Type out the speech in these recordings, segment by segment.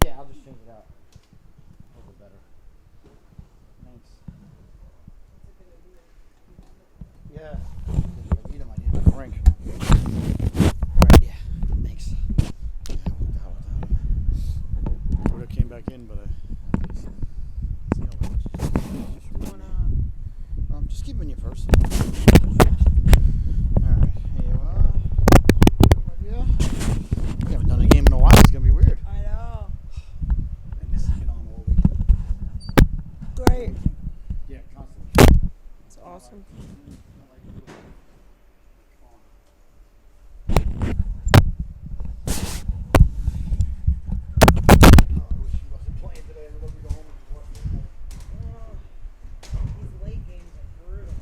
Yeah, I'll just change it out. A little better. Thanks. Yeah. If I need them, I need them in the rink. Alright, yeah. Thanks. Yeah, I worked out without them. Would have came back in, but just keep them in your purse. Alright, here you are. Yeah. We haven't done a game in a while. It's gonna be weird. I know. And this has been on all weekend. Great. Yeah, constantly. It's awesome. These late games are brutal.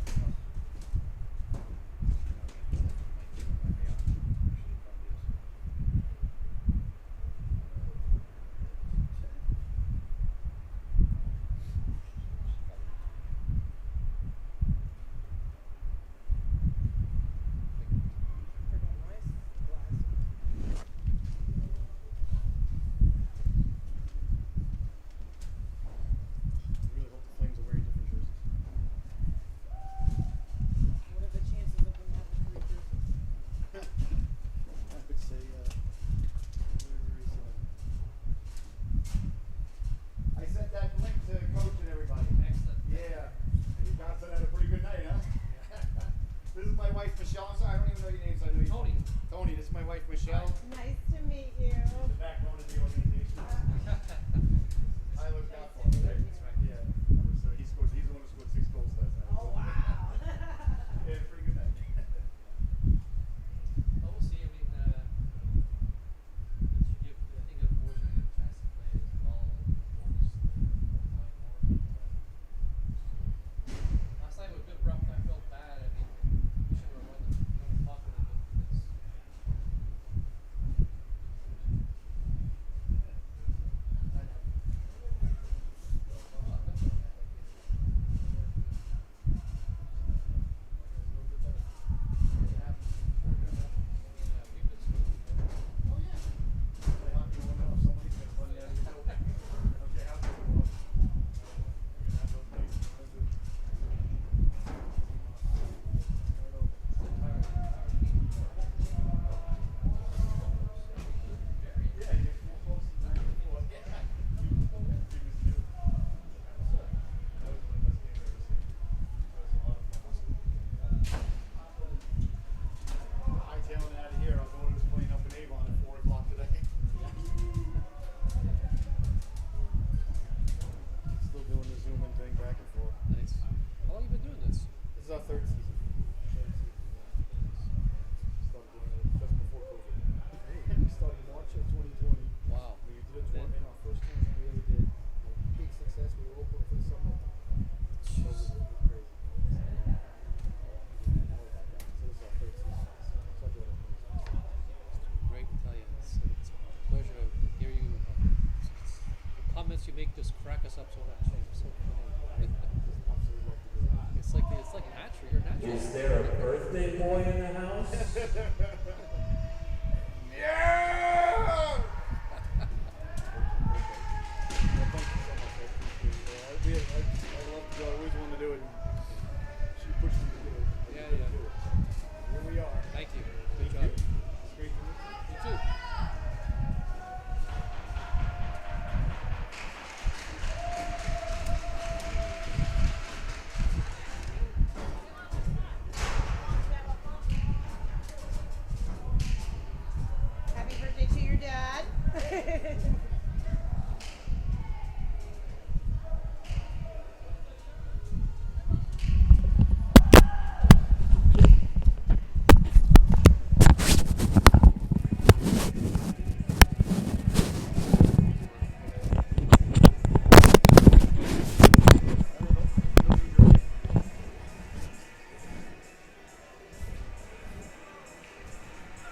What are the chances of them having 3 jerseys? I could say, very sad. I sent that link to Coach and everybody. Excellent. Yeah. You guys had a pretty good night, huh? This is my wife, Michelle. I'm sorry, I don't even know your name, so I know you. Tony. Tony, this is my wife, Michelle. Nice to meet you. The backbone of the organization. I looked out for him, right? Yeah. He's the one who scored 6 goals last night. Oh, wow. Yeah, pretty good night. Well, we'll see. I mean, I think the boys are going to get a chance to play as well. Last night was a bit rough. I felt bad. I mean, we should have run the puck a little bit for this. Hightailing out of here. I'll go to this plane up in Avon at 4 o'clock today. Still doing the Zooming thing back and forth. Nice. How long have you been doing this? This is our third season. Started doing it just before COVID. We started March of 2020. Wow. We did a tournament. Our first tournament we ever did. Big success. We were all booked for the summer. So it was crazy. So this is our third season. So I do it. Great to tell you. It's a pleasure to hear you. The comments you make just crack us up so much. So funny. It's like natural. You're natural. Is there a birthday boy in the house? Yeah! I love to go. I always wanted to do it. She pushed me to do it. Yeah, I yeah. do it. Here we are. Thank you. Thank Good you. job. It's great to meet you. You too. Happy birthday to your dad.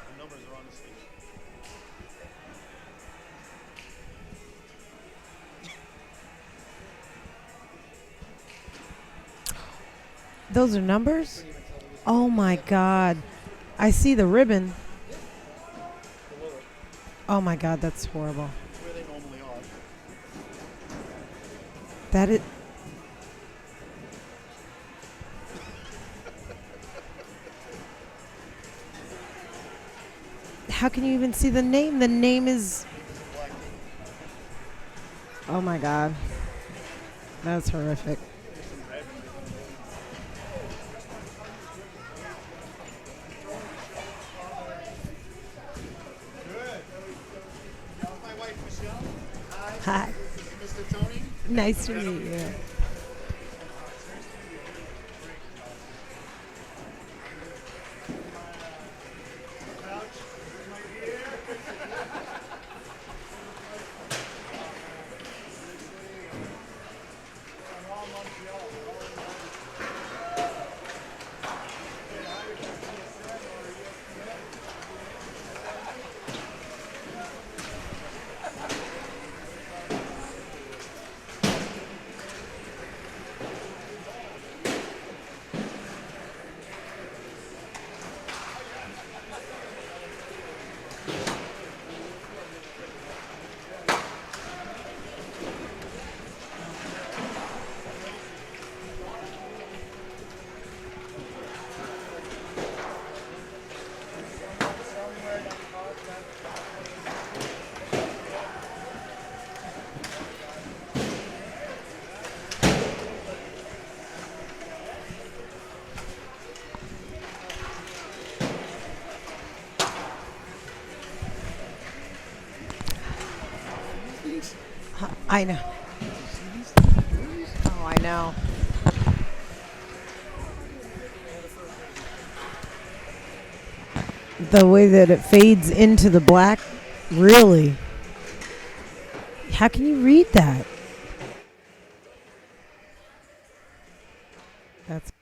The numbers are on the stage. Those are numbers? Oh my God. I see the ribbon. Below it. Oh my God, that's horrible. It's where they normally are. That is. How can you even see the name? The name is. Black ink. Oh my God. That's horrific. There's some red. Good. That was my wife, Michelle. Hi. Hi. This is Mr. Tony. Nice to meet you. Couch. My dear. I'm all Montreal. I know. Oh, I know. The way that it fades into the black, really. How can you read that? That's.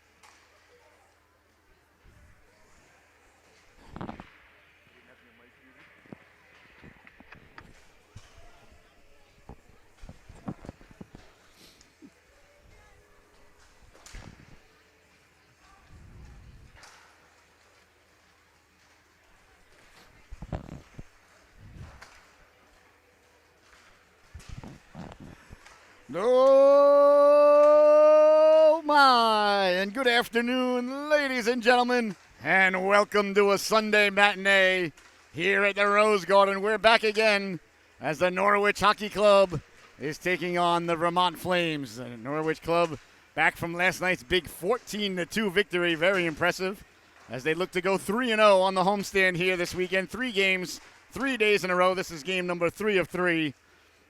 Oh my, and good afternoon, ladies and gentlemen, and welcome to a Sunday matinee here at the Rose Garden. We're back again as the Norwich Hockey Club is taking on the Vermont Flames. The Norwich Club back from last night's big 14-2 victory, very impressive, as they look to go 3-0 on the homestand here this weekend. 3 games, 3 days in a row. This is game number 3 of 3.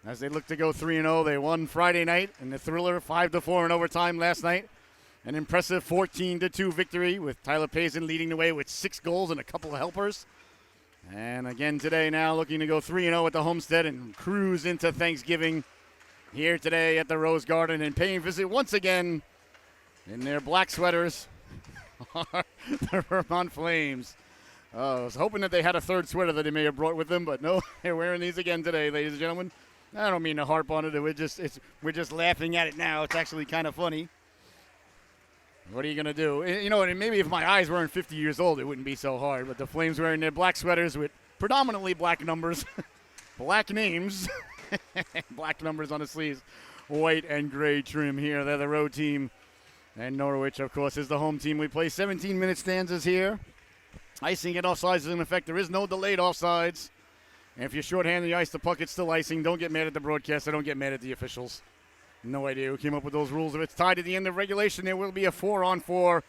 As they look to go 3-0, they won Friday night in the thriller 5-4 in overtime last night. An impressive 14-2 victory with Tyler Payson leading the way with 6 goals and a couple of helpers. And again today now looking to go 3-0 at the Homestead and cruise into Thanksgiving here today at the Rose Garden, and paying visit once again in their black sweaters are the Vermont Flames. I was hoping that they had a third sweater that they may have brought with them, but no, they're wearing these again today, ladies and gentlemen. I don't mean to harp on it. We're just laughing at it now. It's actually kind of funny. What are you going to do? You know, and maybe if my eyes weren't 50 years old, it wouldn't be so hard. But the Flames wearing their black sweaters with predominantly black numbers, black names, black numbers on the sleeves, white and gray trim here. They're the road team. And Norwich, of course, is the home team. We play 17-minute stanzas here. Icing and offsides is in effect. There is no delayed offsides. And if you're shorthanded the ice, the puck, it's still icing. Don't get mad at the broadcaster. Don't get mad at the officials. No idea who came up with those rules. If it's tied at the end of regulation, there will be a 4-on-4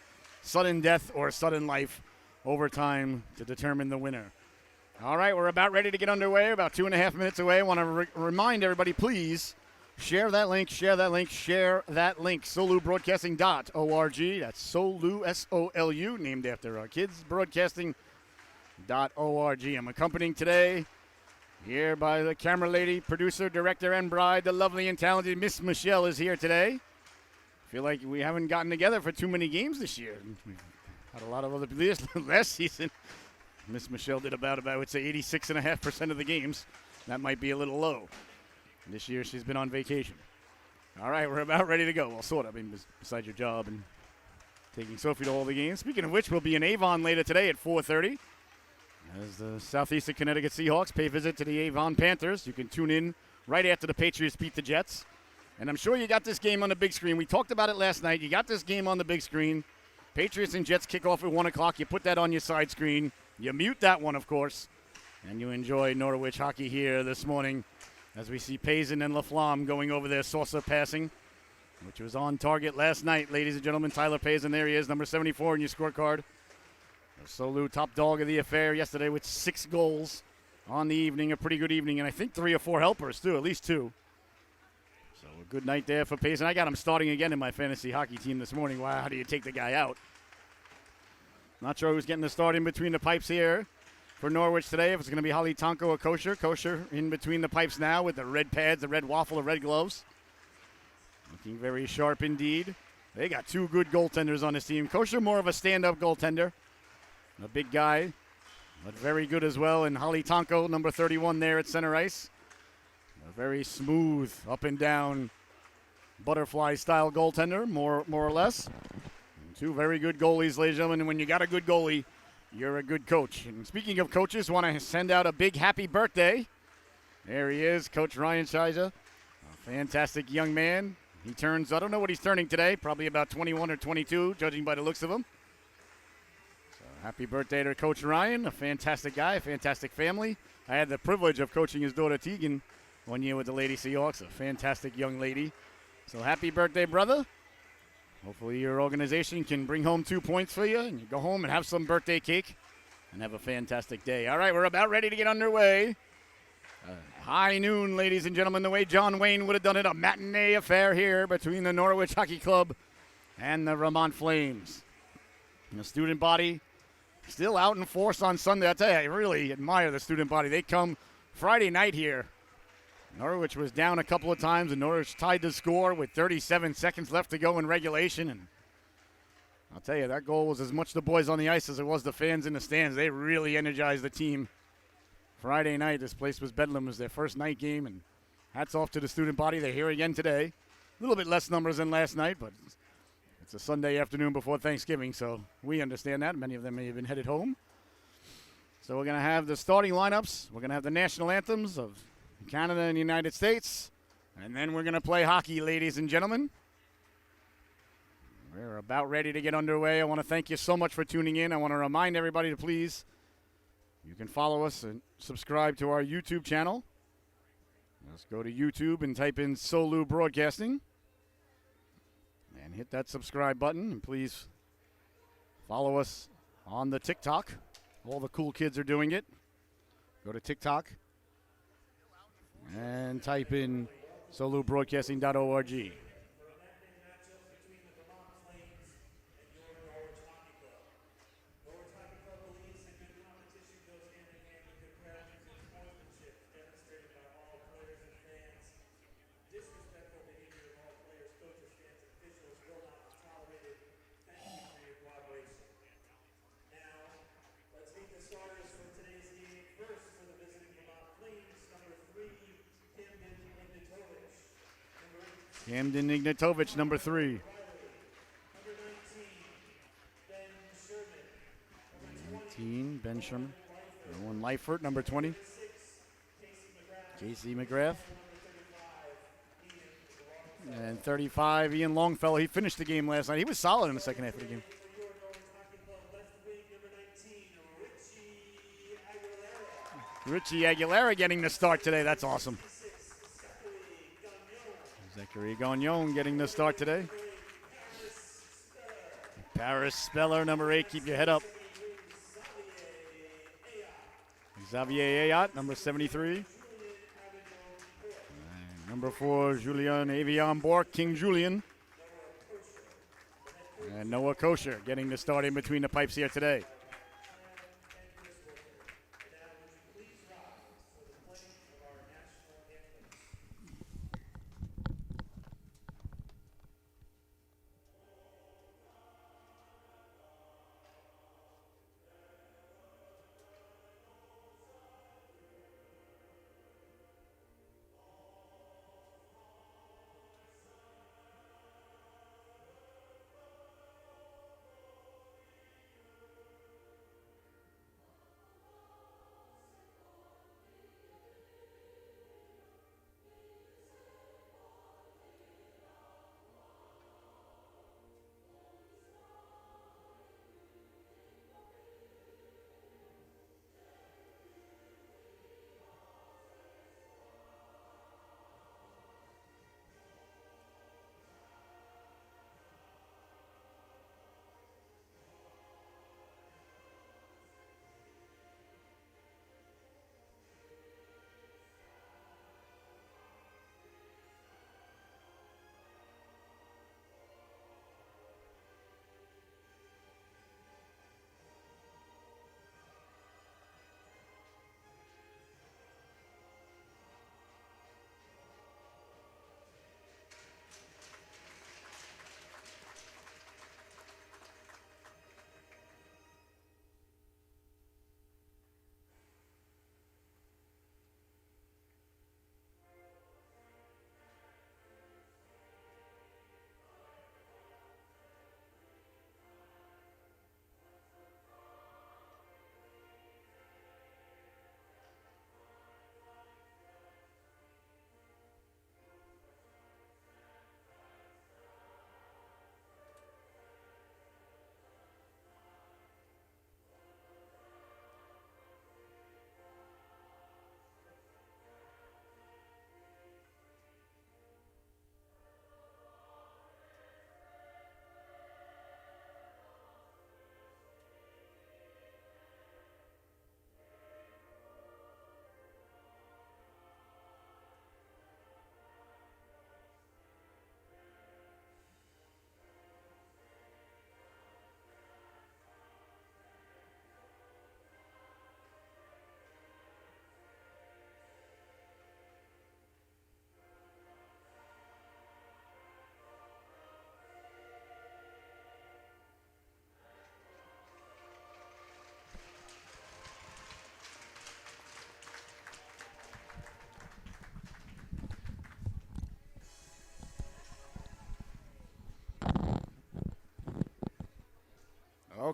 sudden death or sudden life overtime to determine the winner. All right, we're about ready to get underway. About 2.5 minutes away. I want to remind everybody, please, share that link, share that link, share that link. SoluBroadcasting.org. That's Solu, S-O-L-U, named after our kids. Broadcasting.org. I'm accompanying today here by the camera lady, producer, director, and bride. The lovely and talented Miss Michelle is here today. Feel like we haven't gotten together for too many games this year. We've had a lot of other last season. Miss Michelle did about I would say, 86.5% of the games. That might be a little low. This year she's been on vacation. All right, we're about ready to go. Well, sort of. I mean, besides your job and taking Sophie to all the games. Speaking of which, we'll be in Avon later today at 4:30 as the Southeastern Connecticut Seahawks pay visit to the Avon Panthers. You can tune in right after the Patriots beat the Jets. And I'm sure you got this game on the big screen. We talked about it last night. You got this game on the big screen. Patriots and Jets kick off at 1 o'clock. You put that on your side screen. You mute that one, of course. And you enjoy Norwich hockey here this morning as we see Payson and LaFlamme going over their saucer passing, which was on target last night, ladies and gentlemen. Tyler Payson, there he is, number 74 in your scorecard. Solu, top dog of the affair yesterday with 6 goals on the evening. A pretty good evening, and I think 3 or 4 helpers, too, at least 2. So a good night there for Payson. I got him starting again in my fantasy hockey team this morning. Wow, how do you take the guy out? Not sure who's getting the start in between the pipes here for Norwich today. If it's going to be Holly Tonko or Kosher. Kosher in between the pipes now with the red pads, the red waffle, the red gloves. Looking very sharp indeed. They got 2 good goaltenders on this team. Kosher more of a stand-up goaltender. A big guy, but very good as well. And Holly Tonko, number 31 there at center ice. A very smooth, up and down, butterfly-style goaltender, more or less. And 2 very good goalies, ladies and gentlemen. And when you got a good goalie, you're a good coach. And speaking of coaches, want to send out a big happy birthday. There he is, Coach Ryan Scheiser. A fantastic young man. He turns, I don't know what he's turning today, probably about 21 or 22, judging by the looks of him. So happy birthday to Coach Ryan, a fantastic guy, a fantastic family. I had the privilege of coaching his daughter Tegan 1 year with the Lady Seahawks, a fantastic young lady. So happy birthday, brother. Hopefully your organization can bring home 2 points for you, and you go home and have some birthday cake and have a fantastic day. All right, we're about ready to get underway. High noon, ladies and gentlemen, the way John Wayne would have done it, a matinee affair here between the Norwich Hockey Club and the Vermont Flames. And the student body still out in force on Sunday. I tell you, I really admire the student body. They come Friday night here. Norwich was down a couple of times, and Norwich tied the score with 37 seconds left to go in regulation. And I'll tell you, that goal was as much the boys on the ice as it was the fans in the stands. They really energized the team. Friday night, this place was bedlam. It was their first night game, and hats off to the student body. They're here again today. A little bit less numbers than last night, but it's a Sunday afternoon before Thanksgiving, so we understand that. Many of them may have been headed home. So we're going to have the starting lineups. We're going to have the national anthems of Canada and the United States, and then we're going to play hockey, ladies and gentlemen. We're about ready to get underway. I want to thank you so much for tuning in. I want to remind everybody to please, you can follow us and subscribe to our YouTube channel. Let's go to YouTube and type in Solu Broadcasting and hit that subscribe button. And please follow us on the TikTok. All the cool kids are doing it. Go to TikTok and type in solubroadcasting.org. Camden Ignatovich, number 3. 19, Ben Sherman. Owen Leifert, number 20. Casey McGrath. And 35, Ian Longfellow. He finished the game last night. He was solid in the second half of the game. Richie Aguilera getting the start today. That's awesome. Zachary Gagnon getting the start today. Paris Speller, number 8. Keep your head up. Xavier Ayat, number 73. And number 4, Julian Avion Bork, King Julian. And Noah Kosher getting the start in between the pipes here today.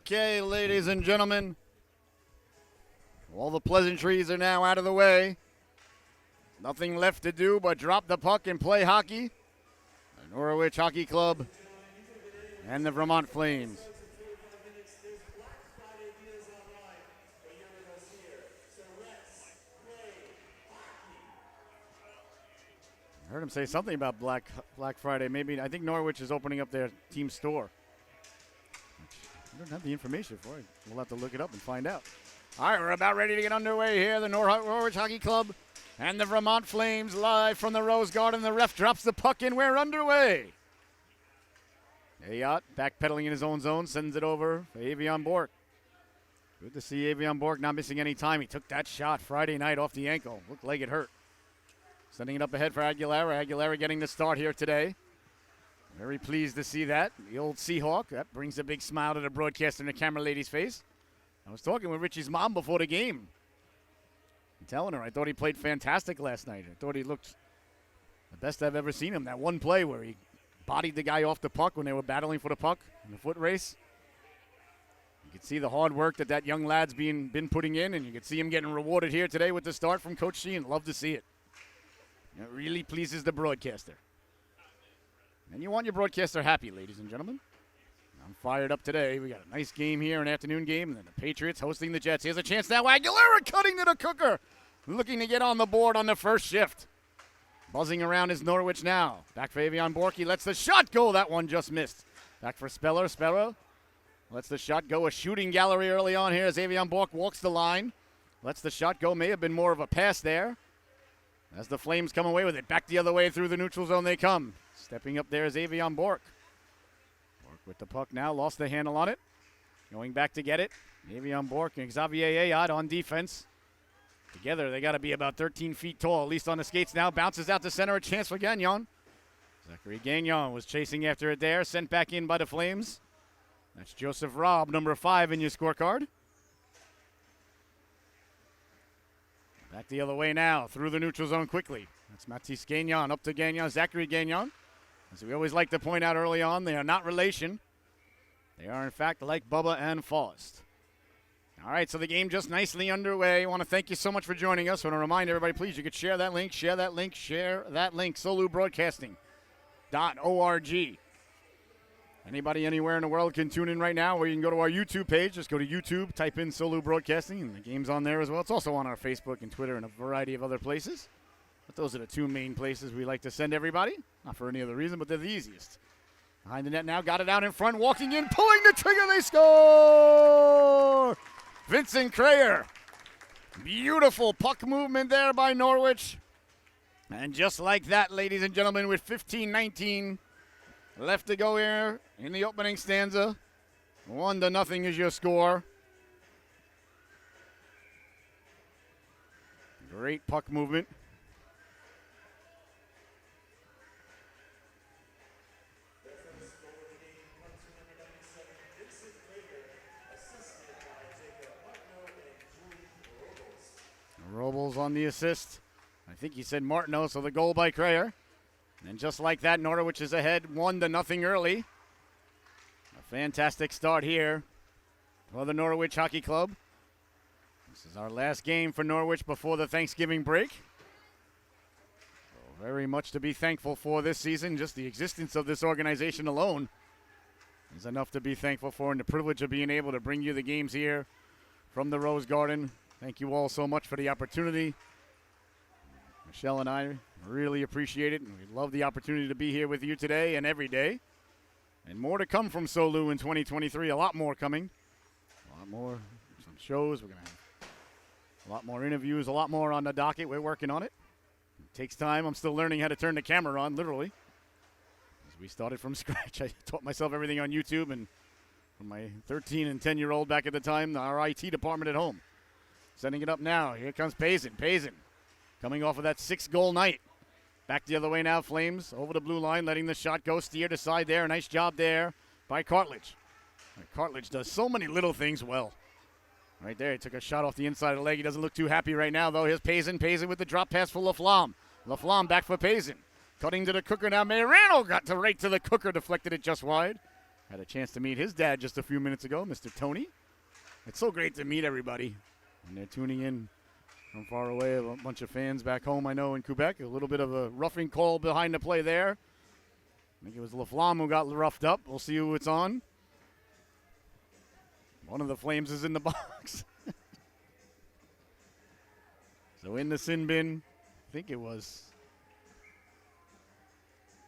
Okay, ladies and gentlemen, all the pleasantries are now out of the way. Nothing left to do but drop the puck and play hockey. The Norwich Hockey Club and the Vermont Flames. I heard him say something about Black Friday. Maybe I think Norwich is opening up their team store. I don't have the information for it. We'll have to look it up and find out. All right, we're about ready to get underway here. The Norwich Hockey Club and the Vermont Flames live from the Rose Garden. The ref drops the puck in. We're underway. Ayot backpedaling in his own zone, sends it over for Avion Bork. Good to see Avion Bork not missing any time. He took that shot Friday night off the ankle. Looked like it hurt. Sending it up ahead for Aguilera. Aguilera getting the start here today. Very pleased to see that. The old Seahawk. That brings a big smile to the broadcaster and the camera lady's face. I was talking with Richie's mom before the game. I'm telling her I thought he played fantastic last night. I thought he looked the best I've ever seen him. That one play where he bodied the guy off the puck when they were battling for the puck in the foot race. You can see the hard work that young lad's been putting in, and you can see him getting rewarded here today with the start from Coach Sheehan. Love to see it. It really pleases the broadcaster. And you want your broadcaster happy, ladies and gentlemen. I'm fired up today. We got a nice game here, an afternoon game, and then the Patriots hosting the Jets. Here's a chance now. Aguilera cutting to the cooker. Looking to get on the board on the first shift. Buzzing around is Norwich now. Back for Avion Bork. He lets the shot go. That one just missed. Back for Speller. Speller lets the shot go. A shooting gallery early on here as Avion Bork walks the line. Lets the shot go. May have been more of a pass there. As the Flames come away with it. Back the other way through the neutral zone they come. Stepping up there is Avion Bork. Bork with the puck now. Lost the handle on it. Going back to get it. Avion Bork and Xavier Ayot on defense. Together, they got to be about 13 feet tall, at least on the skates now. Bounces out to center. A chance for Gagnon. Zachary Gagnon was chasing after it there. Sent back in by the Flames. That's Joseph Robb, number 5 in your scorecard. Back the other way now, through the neutral zone quickly. That's Mathis Gagnon, up to Gagnon, Zachary Gagnon. As we always like to point out early on, they are not relation. They are, in fact, like Bubba and Faust. All right, so the game just nicely underway. I want to thank you so much for joining us. I want to remind everybody, please, you could share that link, solubroadcasting.org. Anybody anywhere in the world can tune in right now, or you can go to our YouTube page. Just go to YouTube, type in Solu Broadcasting, and the game's on there as well. It's also on our Facebook and Twitter and a variety of other places. But those are the two main places we like to send everybody. Not for any other reason, but they're the easiest. Behind the net now, got it out in front, walking in, pulling the trigger, they score! Vincent Crayer. Beautiful puck movement there by Norwich. And just like that, ladies and gentlemen, with 15-19 left to go here in the opening stanza. 1-0 is your score. Great puck movement. Robles on the assist. I think he said Martineau, so the goal by Crayer. And just like that, Norwich is ahead 1-0 early. A fantastic start here for the Norwich Hockey Club. This is our last game for Norwich before the Thanksgiving break. So very much to be thankful for this season. Just the existence of this organization alone is enough to be thankful for, and the privilege of being able to bring you the games here from the Rose Garden. Thank you all so much for the opportunity. Michelle and I really appreciate it, and we love the opportunity to be here with you today and every day. And more to come from Solu in 2023, a lot more coming. A lot more, some shows. We're going to have a lot more interviews, a lot more on the docket. We're working on it. It takes time. I'm still learning how to turn the camera on, literally. As we started from scratch, I taught myself everything on YouTube, and from my 13 and 10-year-old back at the time, our IT department at home. Sending it up now. Here comes Pazin. Pazin coming off of that 6-goal night. Back the other way now, Flames over the blue line, letting the shot go. Steered aside there. Nice job there by Cartledge. Cartledge does so many little things well. Right there, he took a shot off the inside of the leg. He doesn't look too happy right now, though. Here's Pazin. Pazin with the drop pass for Laflamme. Laflamme back for Pazin. Cutting to the cooker now. Mayorano got right to the cooker, deflected it just wide. Had a chance to meet his dad just a few minutes ago, Mr. Tony. It's so great to meet everybody. And they're tuning in from far away. A bunch of fans back home, I know, in Quebec. A little bit of a roughing call behind the play there. I think it was LaFlamme who got roughed up. We'll see who it's on. One of the Flames is in the box. So in the sin bin, I think it was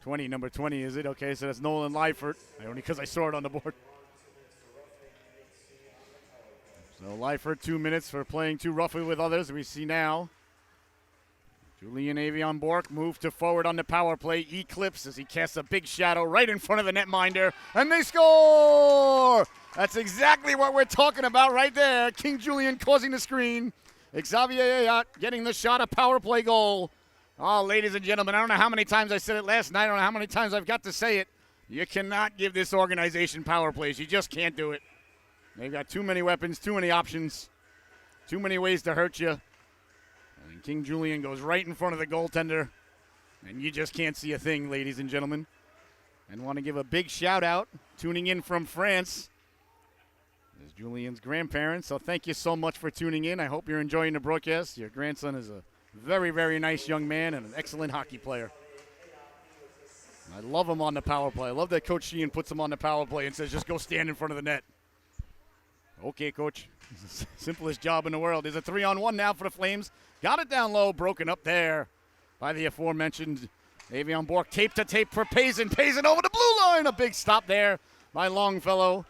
20, number 20, is it? Okay, so that's Nolan Leifert. Only because I saw it on the board. So Leifert, 2 minutes for playing too roughly with others. We see now Julian Avion Bork move to forward on the power play. Eclipse as he casts a big shadow right in front of the netminder. And they score! That's exactly what we're talking about right there. King Julian causing the screen. Xavier Ayat getting the shot, a power play goal. Oh, ladies and gentlemen, I don't know how many times I said it last night. I don't know how many times I've got to say it. You cannot give this organization power plays. You just can't do it. They've got too many weapons, too many options, too many ways to hurt you. And King Julian goes right in front of the goaltender, and you just can't see a thing, ladies and gentlemen. And want to give a big shout out, tuning in from France, is Julian's grandparents. So thank you so much for tuning in. I hope you're enjoying the broadcast. Your grandson is a very, very nice young man and an excellent hockey player. I love him on the power play. I love that Coach Sheehan puts him on the power play and says, just go stand in front of the net. Okay, Coach. It's the simplest job in the world. There's a 3-on-1 now for the Flames. Got it down low, broken up there by the aforementioned Avion Bork. Tape to tape for Payson. Payson over the blue line. A big stop there by Longfellow.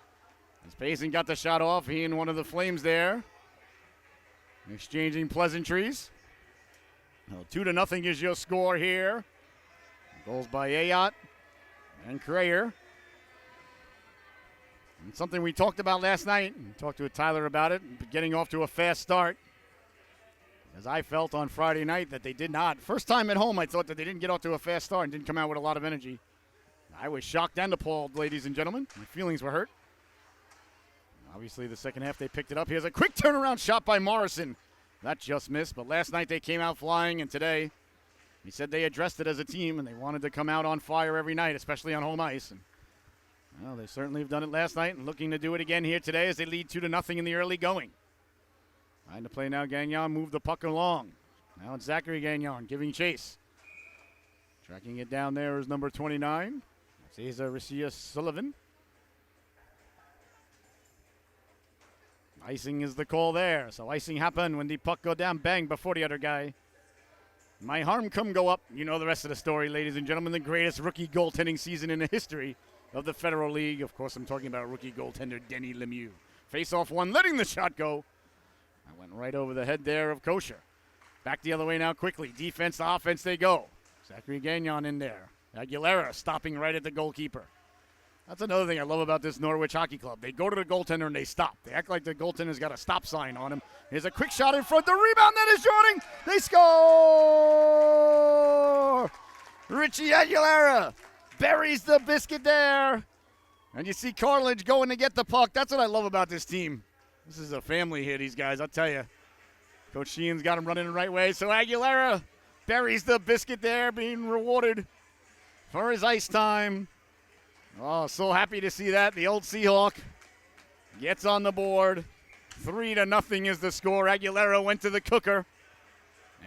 As Payson got the shot off, he and one of the Flames there exchanging pleasantries. 2-0 is your score here. Goals by Ayat and Crayer. And something we talked about last night, and talked to Tyler about it, getting off to a fast start. As I felt on Friday night that they did not. First time at home, I thought that they didn't get off to a fast start and didn't come out with a lot of energy. I was shocked and appalled, ladies and gentlemen. My feelings were hurt. Obviously, the second half they picked it up. Here's a quick turnaround shot by Morrison. That just missed, but last night they came out flying, and today he said they addressed it as a team, and they wanted to come out on fire every night, especially on home ice. And well, they certainly have done it last night and looking to do it again here today as they lead 2-0 in the early going. Trying to play now, Gagnon moved the puck along. Now it's Zachary Gagnon giving chase. Tracking it down there is number 29. That's Asa Ricia Sullivan. Icing is the call there. So icing happened when the puck go down, bang, before the other guy. My harm come go up. You know the rest of the story, ladies and gentlemen. The greatest rookie goaltending season in the history of the Federal League. Of course, I'm talking about rookie goaltender Denny Lemieux. Face-off one, letting the shot go. I went right over the head there of Kosher. Back the other way now quickly. Defense to offense they go. Zachary Gagnon in there. Aguilera stopping right at the goalkeeper. That's another thing I love about this Norwich Hockey Club. They go to the goaltender and they stop. They act like the goaltender's got a stop sign on him. Here's a quick shot in front. The rebound net is Jordan. They score! Richie Aguilera buries the biscuit there. And you see Cartilage going to get the puck. That's what I love about this team. This is a family here, these guys, I'll tell you. Coach Sheehan's got him running the right way. So Aguilera buries the biscuit there, being rewarded for his ice time. Oh, so happy to see that. The old Seahawk gets on the board. 3-0 is the score. Aguilera went to the cooker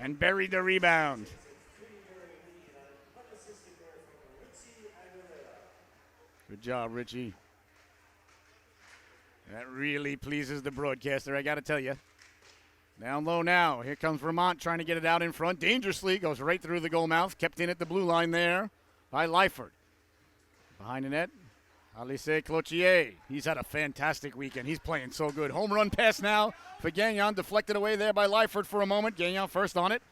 and buried the rebound. Good job, Richie. That really pleases the broadcaster, I got to tell you. Down low now. Here comes Vermont trying to get it out in front. Dangerously goes right through the goal mouth. Kept in at the blue line there by Leifert. Behind the net, Alice Cloutier. He's had a fantastic weekend. He's playing so good. Home run pass now for Gagnon. Deflected away there by Leifert for a moment. Gagnon first on it.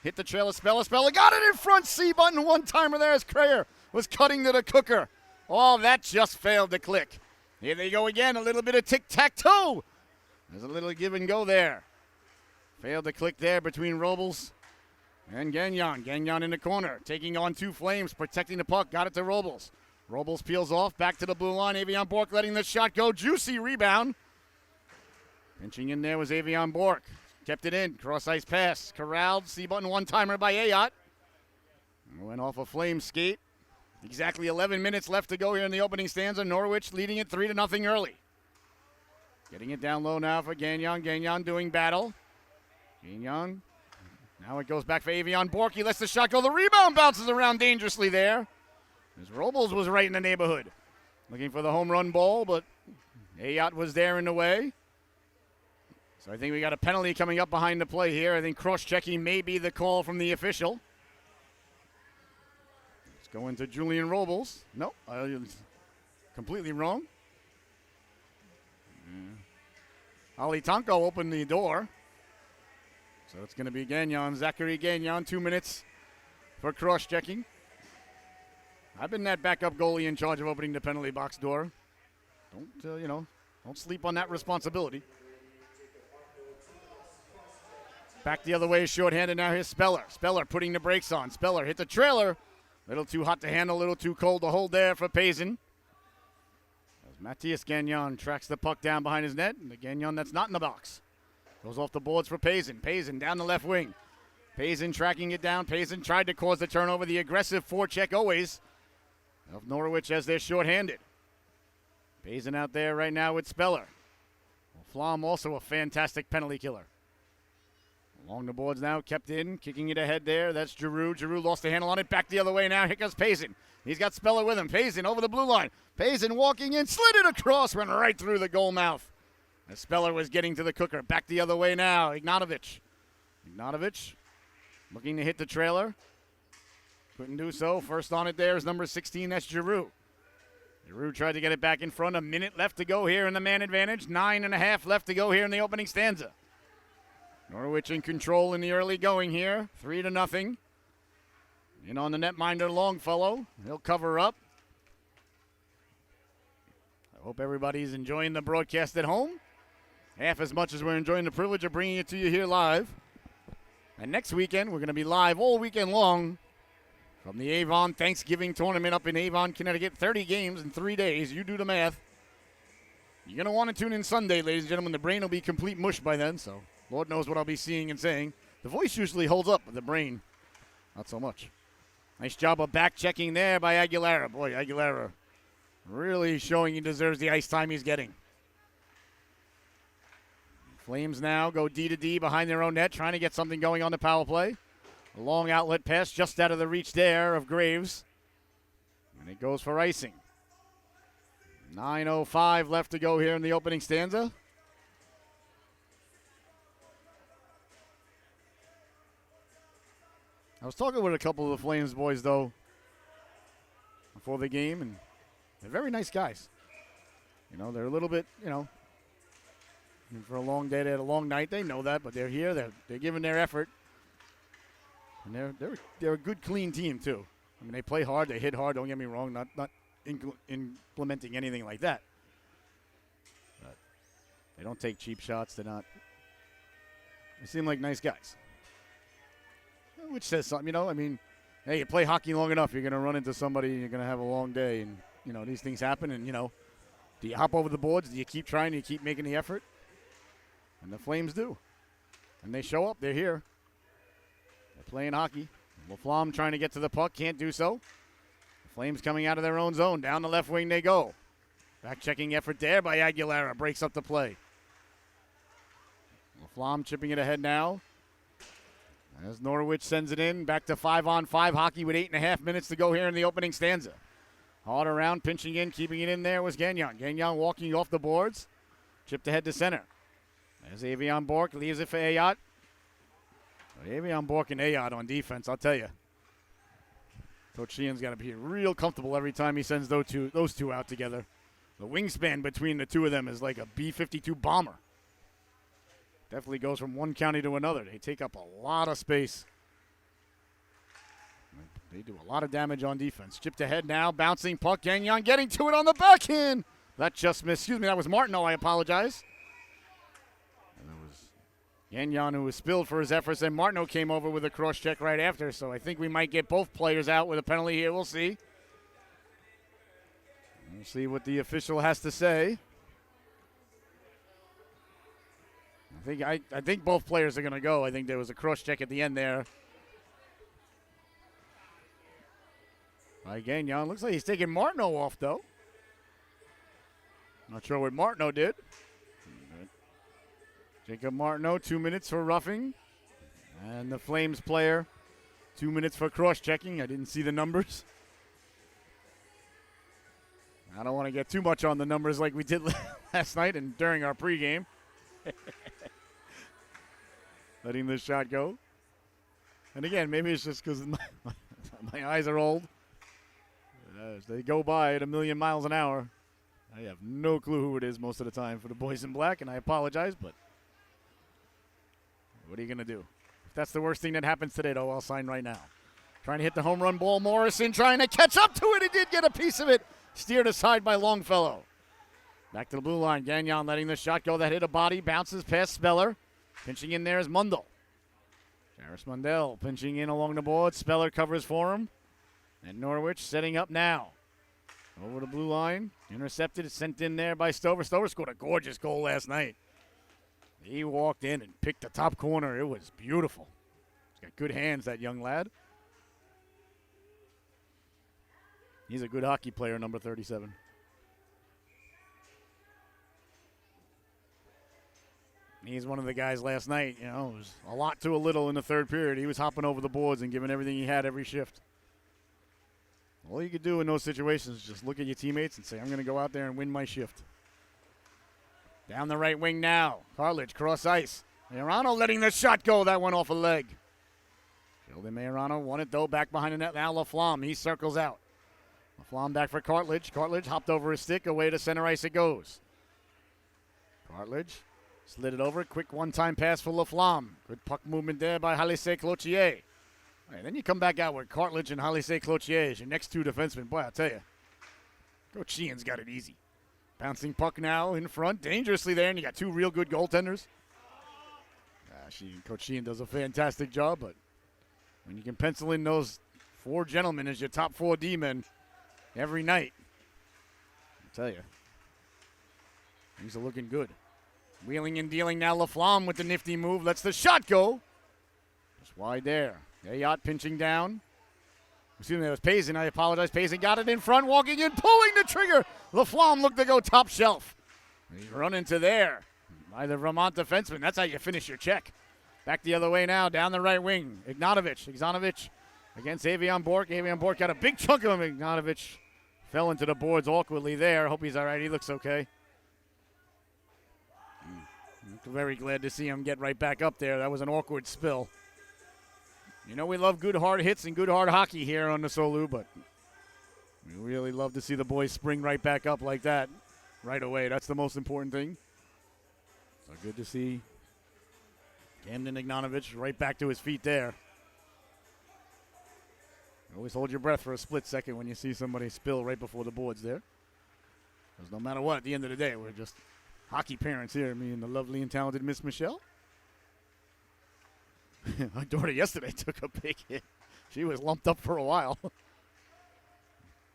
Hit the trail of Spella. Spella got it in front. C-button one-timer there as Crayer was cutting to the cooker. Oh, that just failed to click. Here they go again. A little bit of tic-tac-toe. There's a little give and go there. Failed to click there between Robles and Gagnon. Gagnon in the corner. Taking on two Flames. Protecting the puck. Got it to Robles. Robles peels off, back to the blue line. Avion Bork letting the shot go. Juicy rebound. Pinching in there was Avion Bork. Kept it in. Cross-ice pass. Corralled. C-button one-timer by Ayat. Went off a Flame skate. Exactly 11 minutes left to go here in the opening stanza. Norwich leading it 3-0 early. Getting it down low now for Gagnon. Gagnon doing battle. Gagnon. Now it goes back for Avion Bork. He lets the shot go. The rebound bounces around dangerously there. As Robles was right in the neighborhood. Looking for the home run ball, but Ayot was there in the way. So I think we got a penalty coming up behind the play here. I think cross-checking may be the call from the official. Let's go into Julian Robles. Nope, completely wrong. Ali Tonko opened the door. So it's going to be Gagnon, Zachary Gagnon, 2 minutes for cross-checking. I've been that backup goalie in charge of opening the penalty box door. Don't sleep on that responsibility. Back the other way, shorthanded now. Here's Speller. Speller putting the brakes on. Speller hit the trailer. A little too hot to handle, a little too cold to hold there for Payson. As Matthias Gagnon tracks the puck down behind his net. And the Gagnon that's not in the box goes off the boards for Payson. Payson down the left wing. Payson tracking it down. Payson tried to cause the turnover. The aggressive forecheck always of Norwich as they're shorthanded. Payson out there right now with Speller. Flom also a fantastic penalty killer. Along the boards now, kept in, kicking it ahead there. That's Giroux. Giroux lost the handle on it. Back the other way now. Here comes Payson. He's got Speller with him. Payson over the blue line. Payson walking in, slid it across, went right through the goal mouth. As Speller was getting to the cooker. Back the other way now. Ignatovich looking to hit the trailer. Couldn't do so. First on it there is number 16. That's Giroux. Giroux tried to get it back in front. A minute left to go here in the man advantage. 9.5 left to go here in the opening stanza. Norwich in control in the early going here. 3-0. In on the netminder, Longfellow. He'll cover up. I hope everybody's enjoying the broadcast at home. Half as much as we're enjoying the privilege of bringing it to you here live. And next weekend, we're going to be live all weekend long from the Avon Thanksgiving Tournament up in Avon, Connecticut. 30 games in 3 days. You do the math. You're going to want to tune in Sunday, ladies and gentlemen. The brain will be complete mush by then, so Lord knows what I'll be seeing and saying. The voice usually holds up, but the brain, not so much. Nice job of back checking there by Aguilera. Boy, Aguilera really showing he deserves the ice time he's getting. Flames now go D to D behind their own net, trying to get something going on the power play. A long outlet pass just out of the reach there of Graves. And it goes for icing. 9:05 left to go here in the opening stanza. I was talking with a couple of the Flames boys, though, before the game, and they're very nice guys. You know, they're a little bit, for a long day, they had a long night. They know that, but they're here. They're giving their effort. And they're a good, clean team, too. I mean, they play hard. They hit hard. Don't get me wrong. Not implementing anything like that. But they don't take cheap shots. They seem like nice guys. Which says something, I mean, hey, you play hockey long enough, you're going to run into somebody, you're going to have a long day, and, these things happen, and, do you hop over the boards? Do you keep trying? Do you keep making the effort? And the Flames do. And they show up. They're here. They're playing hockey. Laflamme trying to get to the puck, can't do so. The Flames coming out of their own zone. Down the left wing they go. Back-checking effort there by Aguilera. Breaks up the play. Laflamme chipping it ahead now. As Norwich sends it in, back to 5-on-5 hockey with 8.5 minutes to go here in the opening stanza. Hard around, pinching in, keeping it in there was Gagnon. Gagnon walking off the boards. Chipped ahead to center. There's Avion Bork, leaves it for Ayot. Avion Bork and Ayot on defense, I'll tell you. Coach Sheehan's got to be real comfortable every time he sends those two out together. The wingspan between the two of them is like a B-52 bomber. Definitely goes from one county to another. They take up a lot of space. They do a lot of damage on defense. Chipped ahead now, bouncing puck. Gagnon getting to it on the backhand. That just missed. Excuse me, that was Martineau. I apologize. And it was Gagnon who was spilled for his efforts, and Martineau came over with a cross check right after. So I think we might get both players out with a penalty here. We'll see. We'll see what the official has to say. I think both players are going to go. I think there was a cross check at the end there. by Gagnon. Looks like he's taking Martineau off, though. Not sure what Martineau did. Jacob Martineau, 2 minutes for roughing. And the Flames player, 2 minutes for cross-checking. I didn't see the numbers. I don't want to get too much on the numbers like we did last night and during our pregame. Letting this shot go. And again, maybe it's just because my eyes are old. As they go by at 1,000,000 miles an hour. I have no clue who it is most of the time for the boys in black, and I apologize, but what are you going to do? If that's the worst thing that happens today, though, I'll sign right now. Trying to hit the home run ball. Morrison trying to catch up to it. He did get a piece of it. Steered aside by Longfellow. Back to the blue line. Gagnon letting the shot go. That hit a body. Bounces past Speller. Pinching in there is Mundell. Jarris Mundell pinching in along the board. Speller covers for him. And Norwich setting up now. Over the blue line. Intercepted. Sent in there by Stover. Stover scored a gorgeous goal last night. He walked in and picked the top corner. It was beautiful. He's got good hands, that young lad. He's a good hockey player, number 37. He's one of the guys last night, it was a lot to a little in the third period. He was hopping over the boards and giving everything he had every shift. All you could do in those situations is just look at your teammates and say, I'm going to go out there and win my shift. Down the right wing now. Cartledge, cross ice. Majorano letting the shot go. That went off a leg. Sheldon Majorano won it, though, back behind the net. Now Laflamme, he circles out. Laflamme back for Cartledge. Cartledge hopped over his stick. Away to center ice it goes. Cartledge slid it over. Quick one-time pass for Laflamme. Good puck movement there by Halise Cloutier. Right, then you come back out with Cartledge and Halise Cloutier as your next two defensemen. Boy, I'll tell you, Coach Sheehan's got it easy. Bouncing puck now in front, dangerously there, and you got two real good goaltenders. Coach Sheehan does a fantastic job, but when you can pencil in those four gentlemen as your top four D-men every night, I'll tell you, things are looking good. Wheeling and dealing now, Laflamme with the nifty move, lets the shot go. Just wide there. Ayot pinching down. Excuse me, that was Payson. I apologize. Payson got it in front, walking in, pulling the trigger. Laflamme looked to go top shelf. He's run into there by the Vermont defenseman. That's how you finish your check. Back the other way now, down the right wing. Ignatovich against Avion Bork. Avion Bork got a big chunk of him. Ignatovich fell into the boards awkwardly there. Hope he's all right. He looks okay. I'm very glad to see him get right back up there. That was an awkward spill. We love good hard hits and good hard hockey here on the Solu, but we really love to see the boys spring right back up like that right away. That's the most important thing. So good to see Camden Ignatovich right back to his feet there. Always hold your breath for a split second when you see somebody spill right before the boards there. Because no matter what, at the end of the day, we're just hockey parents here, me and the lovely and talented Miss Michelle. My daughter yesterday took a big hit. She was lumped up for a while.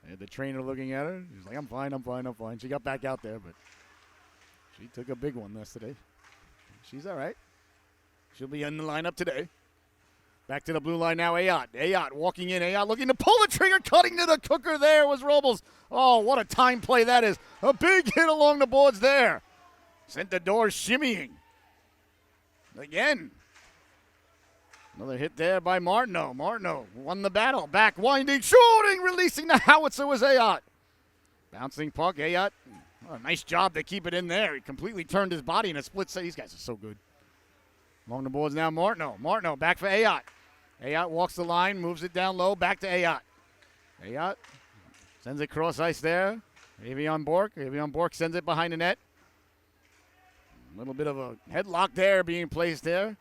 I had the trainer looking at her. She's like, I'm fine. She got back out there, but she took a big one yesterday. She's all right. She'll be in the lineup today. Back to the blue line now, Ayot. Ayot walking in. Ayot looking to pull the trigger. Cutting to the cooker there was Robles. Oh, what a time play that is. A big hit along the boards there. Sent the door shimmying. Again. Another hit there by Martineau. Martineau won the battle. Back winding, shooting, releasing the howitzer was Ayot. Bouncing puck, Ayot. Oh, nice job to keep it in there. He completely turned his body in a split second. These guys are so good. Along the boards now, Martineau. Martineau back for Ayot. Ayot walks the line, moves it down low, back to Ayot. Ayot sends it cross ice there. Avion Bork. Avion Bork sends it behind the net. A little bit of a headlock there being placed there.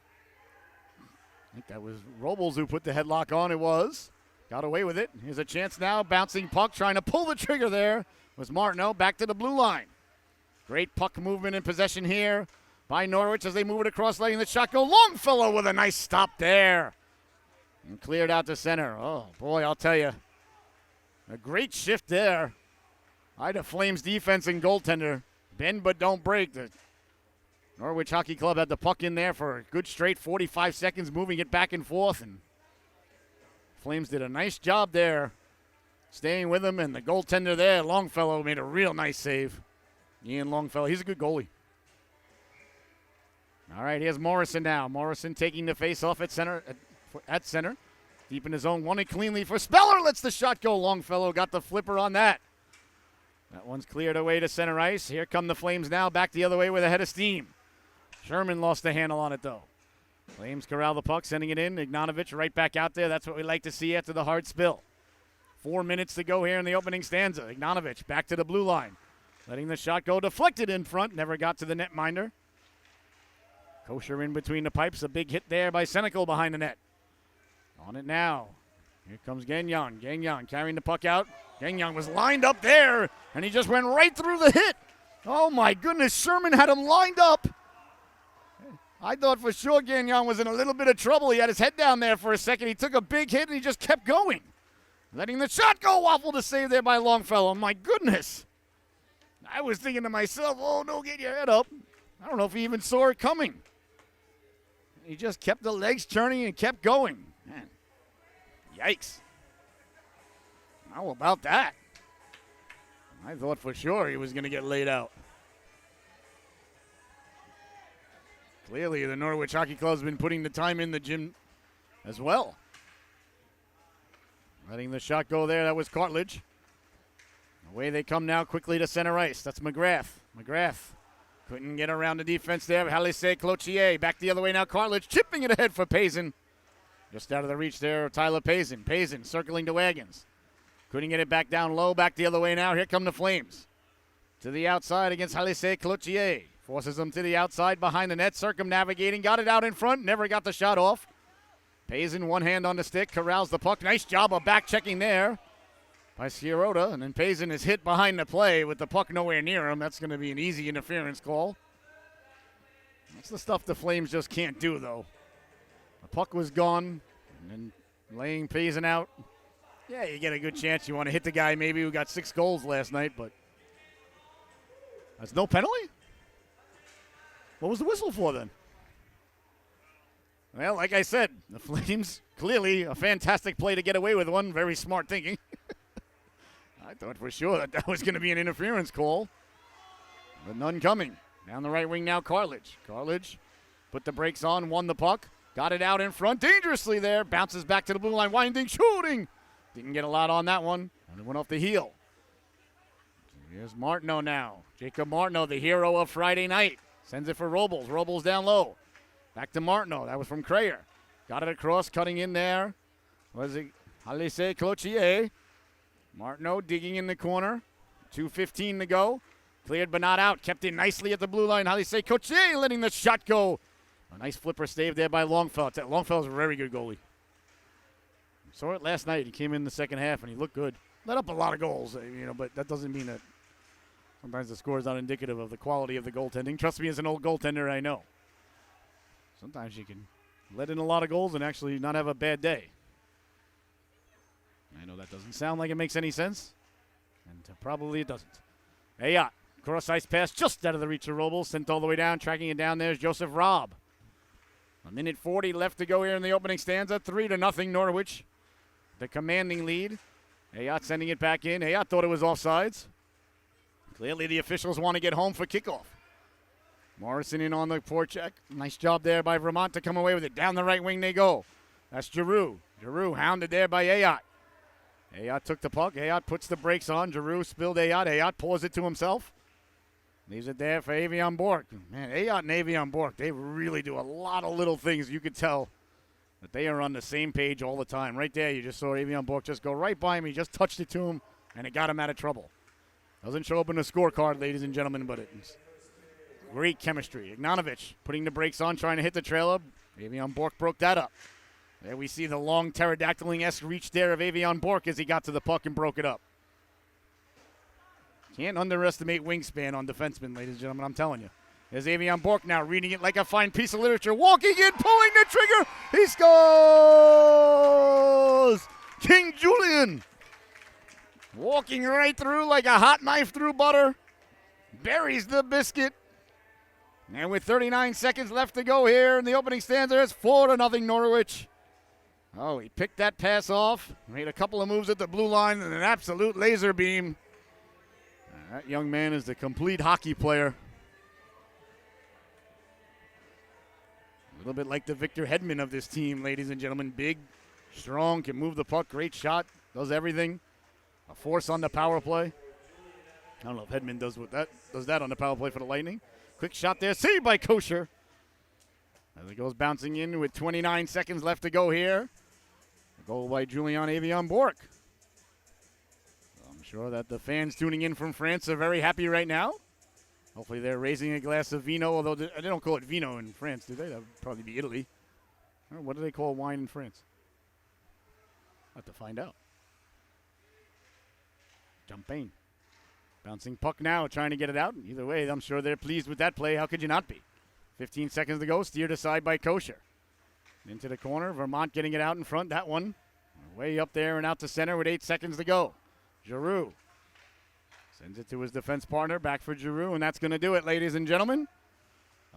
I think that was Robles who put the headlock on. It was. Got away with it. Here's a chance now. Bouncing puck, trying to pull the trigger there. Was Martineau back to the blue line. Great puck movement and possession here by Norwich as they move it across, letting the shot go. Longfellow with a nice stop there. And cleared out to center. Oh, boy, I'll tell you. A great shift there by the Flames defense and goaltender. Bend but don't break. The Norwich Hockey Club had the puck in there for a good straight 45 seconds, moving it back and forth. And Flames did a nice job there staying with him, and the goaltender there, Longfellow, made a real nice save. Ian Longfellow, he's a good goalie. All right, here's Morrison now. Morrison taking the face off at center. Deep in his own, won it cleanly for Speller. Lets the shot go. Longfellow got the flipper on that. That one's cleared away to center ice. Here come the Flames now, back the other way with a head of steam. Sherman lost the handle on it, though. Flames corral the puck, sending it in. Ignanovich right back out there. That's what we like to see after the hard spill. 4 minutes to go here in the opening stanza. Ignanovich back to the blue line. Letting the shot go deflected in front. Never got to the netminder. Kosher in between the pipes. A big hit there by Senecal behind the net. On it now. Here comes Gagnon. Gagnon carrying the puck out. Gagnon was lined up there, and he just went right through the hit. Oh, my goodness. Sherman had him lined up. I thought for sure Gagnon was in a little bit of trouble. He had his head down there for a second. He took a big hit, and he just kept going. Letting the shot go. Waffle to save there by Longfellow. My goodness. I was thinking to myself, oh, no, get your head up. I don't know if he even saw it coming. He just kept the legs turning and kept going. Man, yikes. How about that? I thought for sure he was going to get laid out. Clearly, the Norwich Hockey Club's been putting the time in the gym as well. Letting the shot go there. That was Cartledge. Away they come now quickly to center ice. That's McGrath. McGrath couldn't get around the defense there. Halise Cloutier back the other way now. Cartledge chipping it ahead for Payson. Just out of the reach there of Tyler Payson. Payson circling the wagons. Couldn't get it back down low. Back the other way now. Here come the Flames. To the outside against Halise Cloutier. Forces them to the outside behind the net. Circumnavigating. Got it out in front. Never got the shot off. Payson, one hand on the stick. Corrals the puck. Nice job of back checking there by Sciarota. And then Payson is hit behind the play with the puck nowhere near him. That's going to be an easy interference call. That's the stuff the Flames just can't do, though. The puck was gone. And then laying Payson out. Yeah, you get a good chance. You want to hit the guy maybe who got 6 goals last night, but that's no penalty? What was the whistle for then? Well, like I said, the Flames, clearly a fantastic play to get away with one. Very smart thinking. I thought for sure that was going to be an interference call, but none coming. Down the right wing now, Cartledge. Cartledge put the brakes on, won the puck, got it out in front dangerously there, bounces back to the blue line, winding, shooting. Didn't get a lot on that one, and it went off the heel. Here's Martineau now. Jacob Martineau, the hero of Friday night. Sends it for Robles. Robles down low. Back to Martineau. That was from Crayer. Got it across, cutting in there. Was it Halise Cloutier? Martineau digging in the corner. 2:15 to go. Cleared but not out. Kept it nicely at the blue line. Halise Cloutier letting the shot go. A nice flipper stave there by Longfellow. Longfellow's a very good goalie. Saw it last night. He came in the second half and he looked good. Let up a lot of goals, but that doesn't mean that sometimes the score is not indicative of the quality of the goaltending. Trust me, as an old goaltender, I know. Sometimes you can let in a lot of goals and actually not have a bad day. I know that doesn't sound like it makes any sense, and probably it doesn't. Ayat, cross-ice pass just out of the reach of Robles, sent all the way down, tracking it down. There's Joseph Robb. 1:40 left to go here in the opening stanza. 3-0 Norwich. The commanding lead. Ayat sending it back in. Ayat thought it was offsides. Clearly the officials want to get home for kickoff. Morrison in on the forecheck. Nice job there by Vermont to come away with it. Down the right wing they go. That's Giroux. Giroux hounded there by Ayat. Ayat took the puck. Ayat puts the brakes on. Giroux spilled Ayat. Ayat pours it to himself. Leaves it there for Avion Bork. Man, Ayat and Avion Bork, they really do a lot of little things. You could tell that they are on the same page all the time. Right there, you just saw Avion Bork just go right by him. He just touched it to him, and it got him out of trouble. Doesn't show up in the scorecard, ladies and gentlemen, but it's great chemistry. Ignanovich putting the brakes on, trying to hit the trailer. Avion Bork broke that up. There we see the long pterodactyling-esque reach there of Avion Bork as he got to the puck and broke it up. Can't underestimate wingspan on defensemen, ladies and gentlemen, I'm telling you. There's Avion Bork now reading it like a fine piece of literature. Walking in, pulling the trigger. He scores! King Julian. Walking right through like a hot knife through butter. Buries the biscuit. And with 39 seconds left to go here in the opening stanza, it's 4-0 Norwich. Oh, he picked that pass off, made a couple of moves at the blue line, and an absolute laser beam. That young man is the complete hockey player. A little bit like the Victor Hedman of this team, ladies and gentlemen. Big, strong, can move the puck, great shot, does everything. A force on the power play. I don't know if Hedman does that on the power play for the Lightning. Quick shot there, saved by Kosher. As it goes bouncing in with 29 seconds left to go here. A goal by Julian Avion Bork. I'm sure that the fans tuning in from France are very happy right now. Hopefully they're raising a glass of vino, although they don't call it vino in France, do they? That would probably be Italy. Or what do they call wine in France? I'll have to find out. Champagne. Bouncing puck now, trying to get it out. Either way, I'm sure they're pleased with that play. How could you not be? 15 seconds to go, steered aside by Kosher. Into the corner, Vermont getting it out in front. That one way up there and out to center with 8 seconds to go. Giroux sends it to his defense partner, back for Giroux, and that's going to do it, ladies and gentlemen.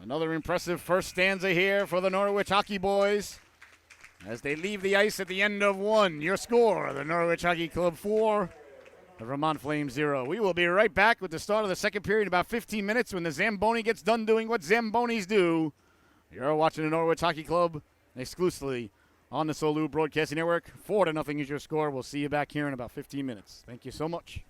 Another impressive first stanza here for the Norwich Hockey Boys as they leave the ice at the end of one. Your score, the Norwich Hockey Club 4, the Vermont Flames 0. We will be right back with the start of the second period in about 15 minutes when the Zamboni gets done doing what Zambonis do. You're watching the Norwich Hockey Club exclusively on the Solu Broadcasting Network. 4-0 is your score. We'll see you back here in about 15 minutes. Thank you so much.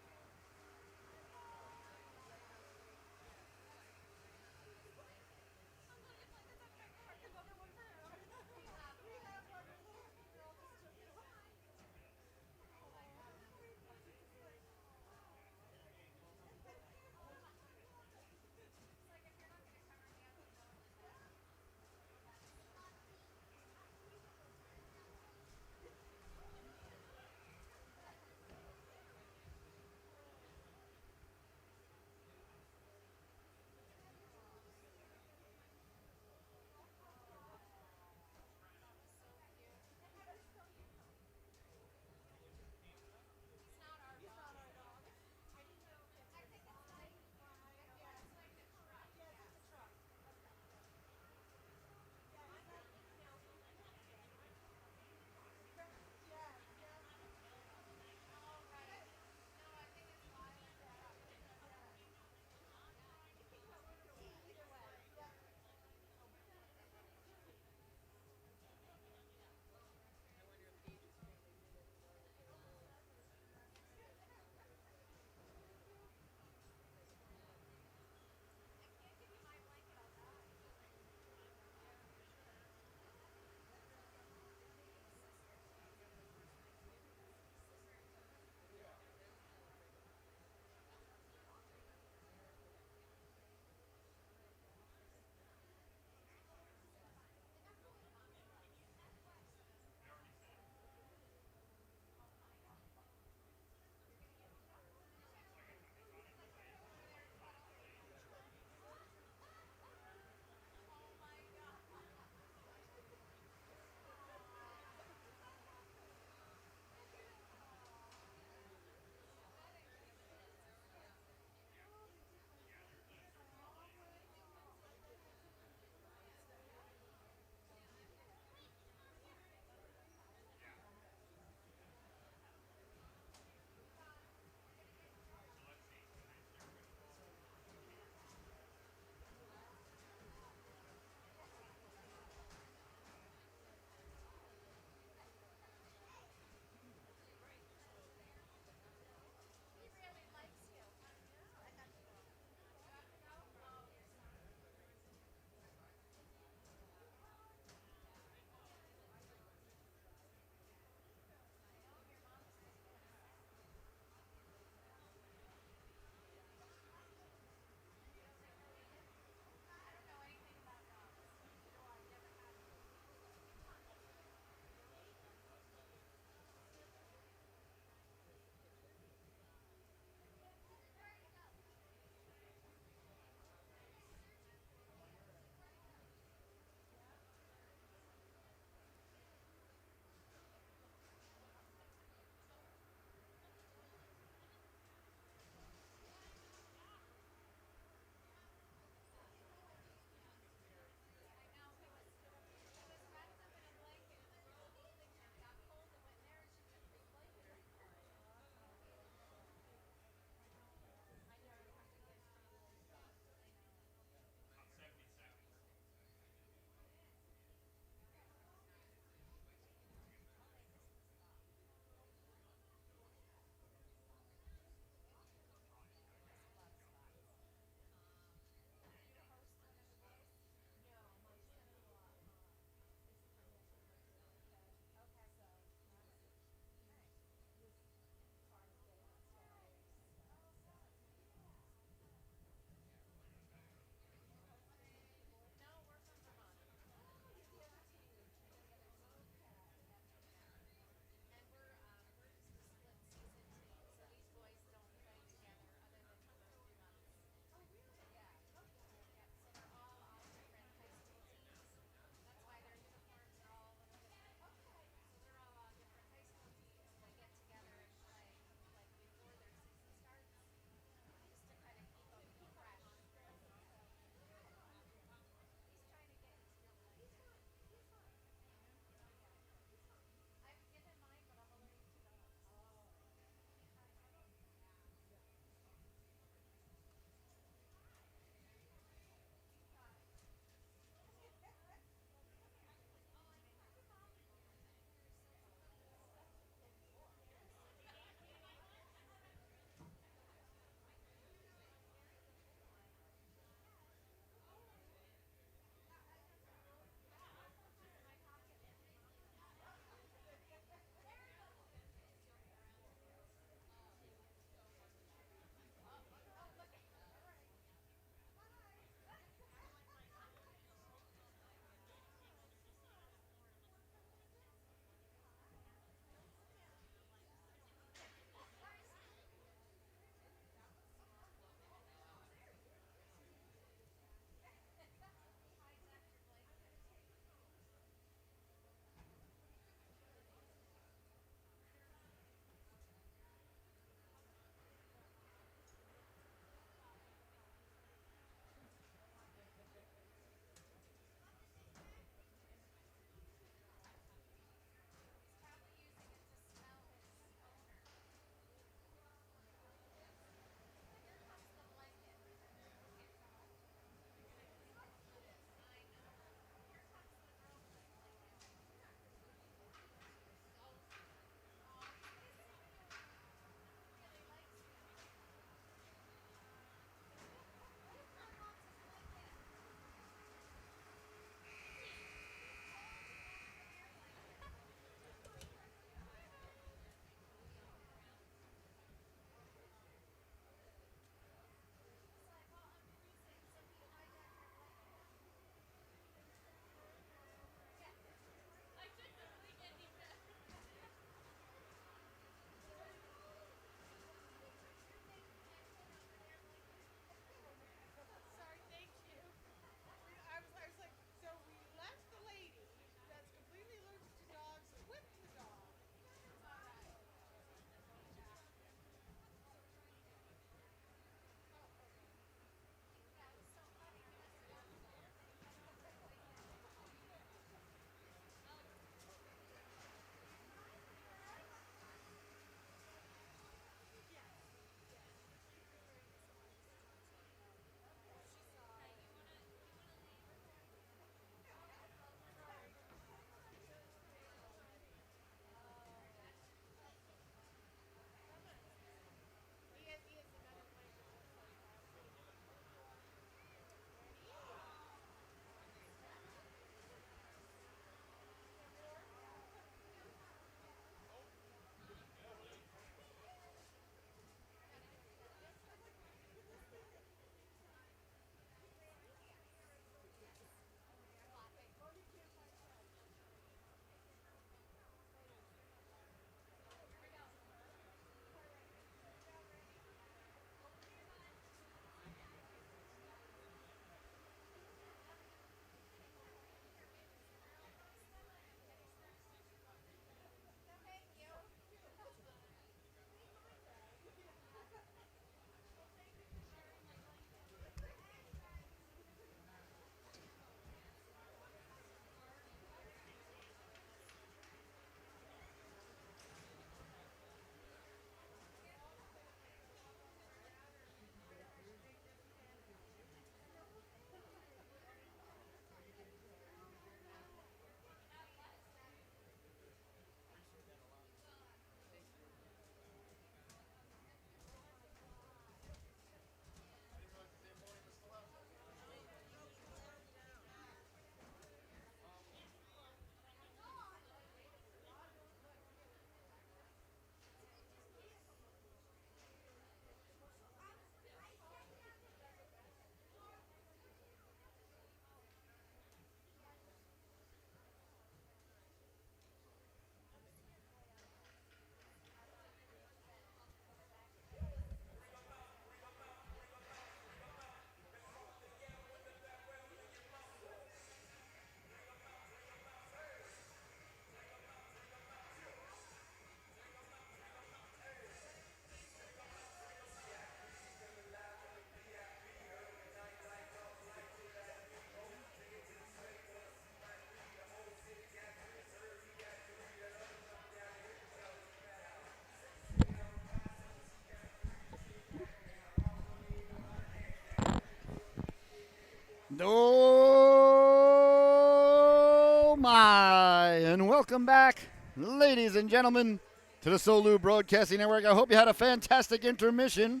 My, and welcome back, ladies and gentlemen, to the Solu Broadcasting Network. I hope you had a fantastic intermission.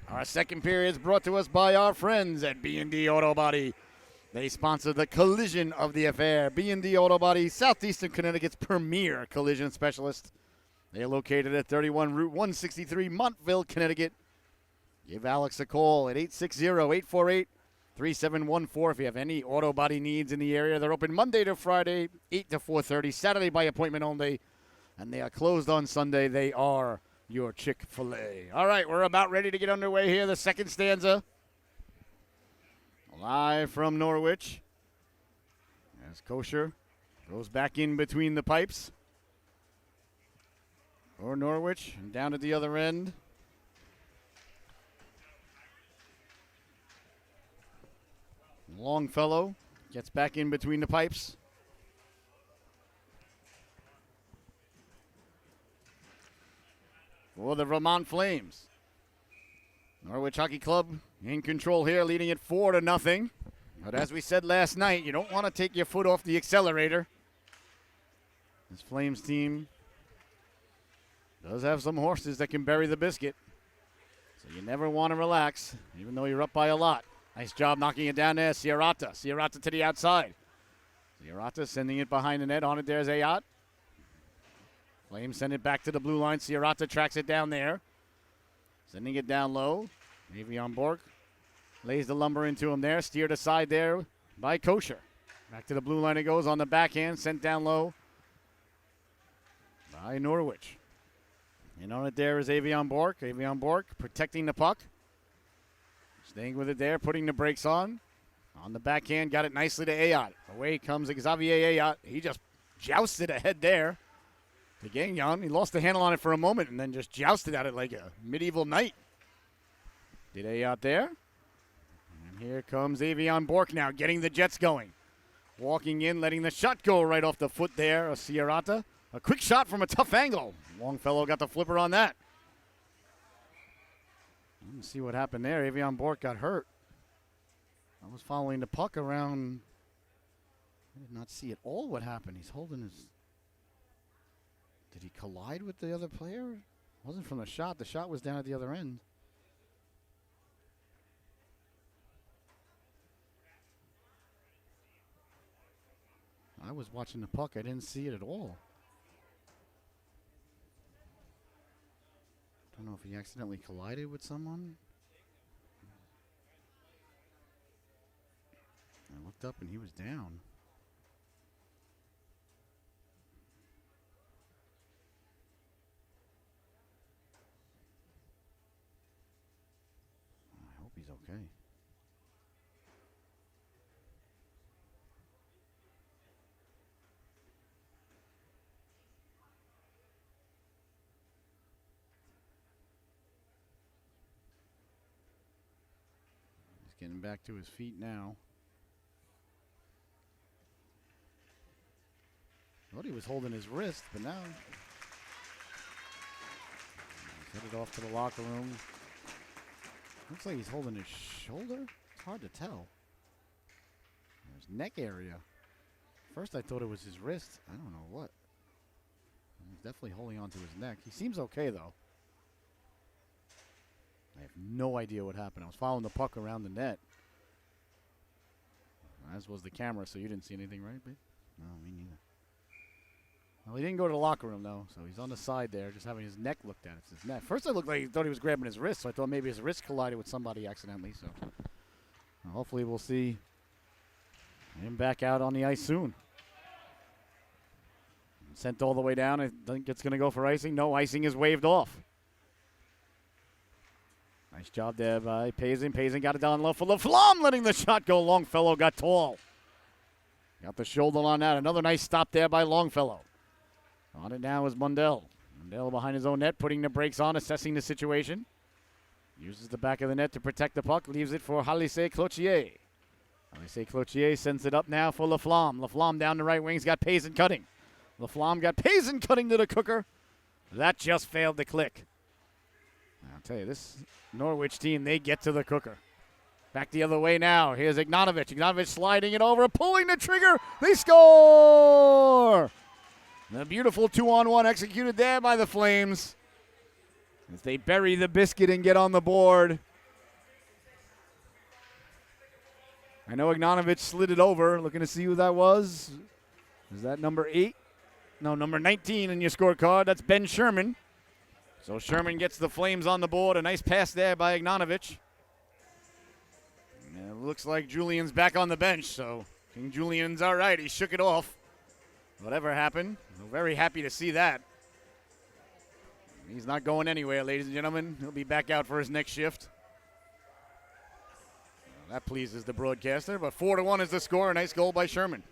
Our second period is brought to us by our friends at B&D Auto Body. They sponsor the collision of the affair. B&D Auto Body, Southeastern Connecticut's premier collision specialist. They are located at 31 Route 163, Montville, Connecticut. Give Alex a call at 860-848-3714 if you have any auto body needs in the area. They're open Monday to Friday, 8 to 4:30, Saturday by appointment only, and they are closed on Sunday. They are your Chick-fil-A. All right, we're about ready to get underway here. The second stanza. Live from Norwich. As Kosher goes back in between the pipes. For Norwich, and down at the other end. Longfellow gets back in between the pipes. For the Vermont Flames. Norwich Hockey Club in control here, leading it 4-0. But as we said last night, you don't want to take your foot off the accelerator. This Flames team does have some horses that can bury the biscuit. So you never want to relax, even though you're up by a lot. Nice job knocking it down there, Ciarrata. Ciarrata to the outside. Ciarrata sending it behind the net. On it there's Ayat. Flames send it back to the blue line. Ciarrata tracks it down there. Sending it down low. Avion Bork lays the lumber into him there. Steered aside there by Kosher. Back to the blue line it goes on the backhand. Sent down low by Norwich. And on it there is Avion Bork. Avion Bork protecting the puck. Staying with it there, putting the brakes on. On the backhand, got it nicely to Ayat. Away comes Xavier Ayat. He just jousted ahead there to Gagnon. He lost the handle on it for a moment and then just jousted at it like a medieval knight. Did Ayat there. And here comes Avion Bork now, getting the Jets going. Walking in, letting the shot go right off the foot there of Ciarrata. A quick shot from a tough angle. Longfellow got the flipper on that. Let's see what happened there. Avion Bork got hurt. I was following the puck around. I did not see at all what happened. He's holding his... Did he collide with the other player? It wasn't from the shot. The shot was down at the other end. I was watching the puck. I didn't see it at all. I don't know if he accidentally collided with someone. I looked up and he was down. I hope he's okay. Getting back to his feet now. Thought he was holding his wrist, but now he's headed off to the locker room. Looks like he's holding his shoulder. It's hard to tell. His neck area. First I thought it was his wrist. I don't know what. He's definitely holding onto his neck. He seems okay though. I have no idea what happened. I was following the puck around the net. As was the camera, so you didn't see anything, right, babe? No, me neither. Well, he didn't go to the locker room, though, so he's on the side there, just having his neck looked at. It's his neck. First, I looked like he thought he was grabbing his wrist, so I thought maybe his wrist collided with somebody accidentally. So hopefully we'll see him back out on the ice soon. Sent all the way down. I think it's going to go for icing. No, icing is waved off. Nice job there by Payson. Payson got it down low for LaFlamme, letting the shot go. Longfellow got tall. Got the shoulder on that. Another nice stop there by Longfellow. On it now is Mundell. Mundell behind his own net, putting the brakes on, assessing the situation. Uses the back of the net to protect the puck. Leaves it for Halise Cloutier. Halise Cloutier sends it up now for LaFlamme. LaFlamme down the right wing. He's got Payson cutting. LaFlamme got Payson cutting to the cooker. That just failed to click. I'll tell you, this Norwich team, they get to the cooker. Back the other way now. Here's Ignatovich. Ignatovich sliding it over, pulling the trigger. They score! The beautiful 2-on-1 executed there by the Flames as they bury the biscuit and get on the board. I know Ignatovich slid it over. Looking to see who that was. Is that number 8? No, number 19 in your scorecard. That's Ben Sherman. So Sherman gets the Flames on the board. A nice pass there by Ignatovich. And it looks like Julian's back on the bench, so King Julian's all right. He shook it off. Whatever happened, we're very happy to see that. He's not going anywhere, ladies and gentlemen. He'll be back out for his next shift. Well, that pleases the broadcaster, but 4-1 is the score. A nice goal by Sherman.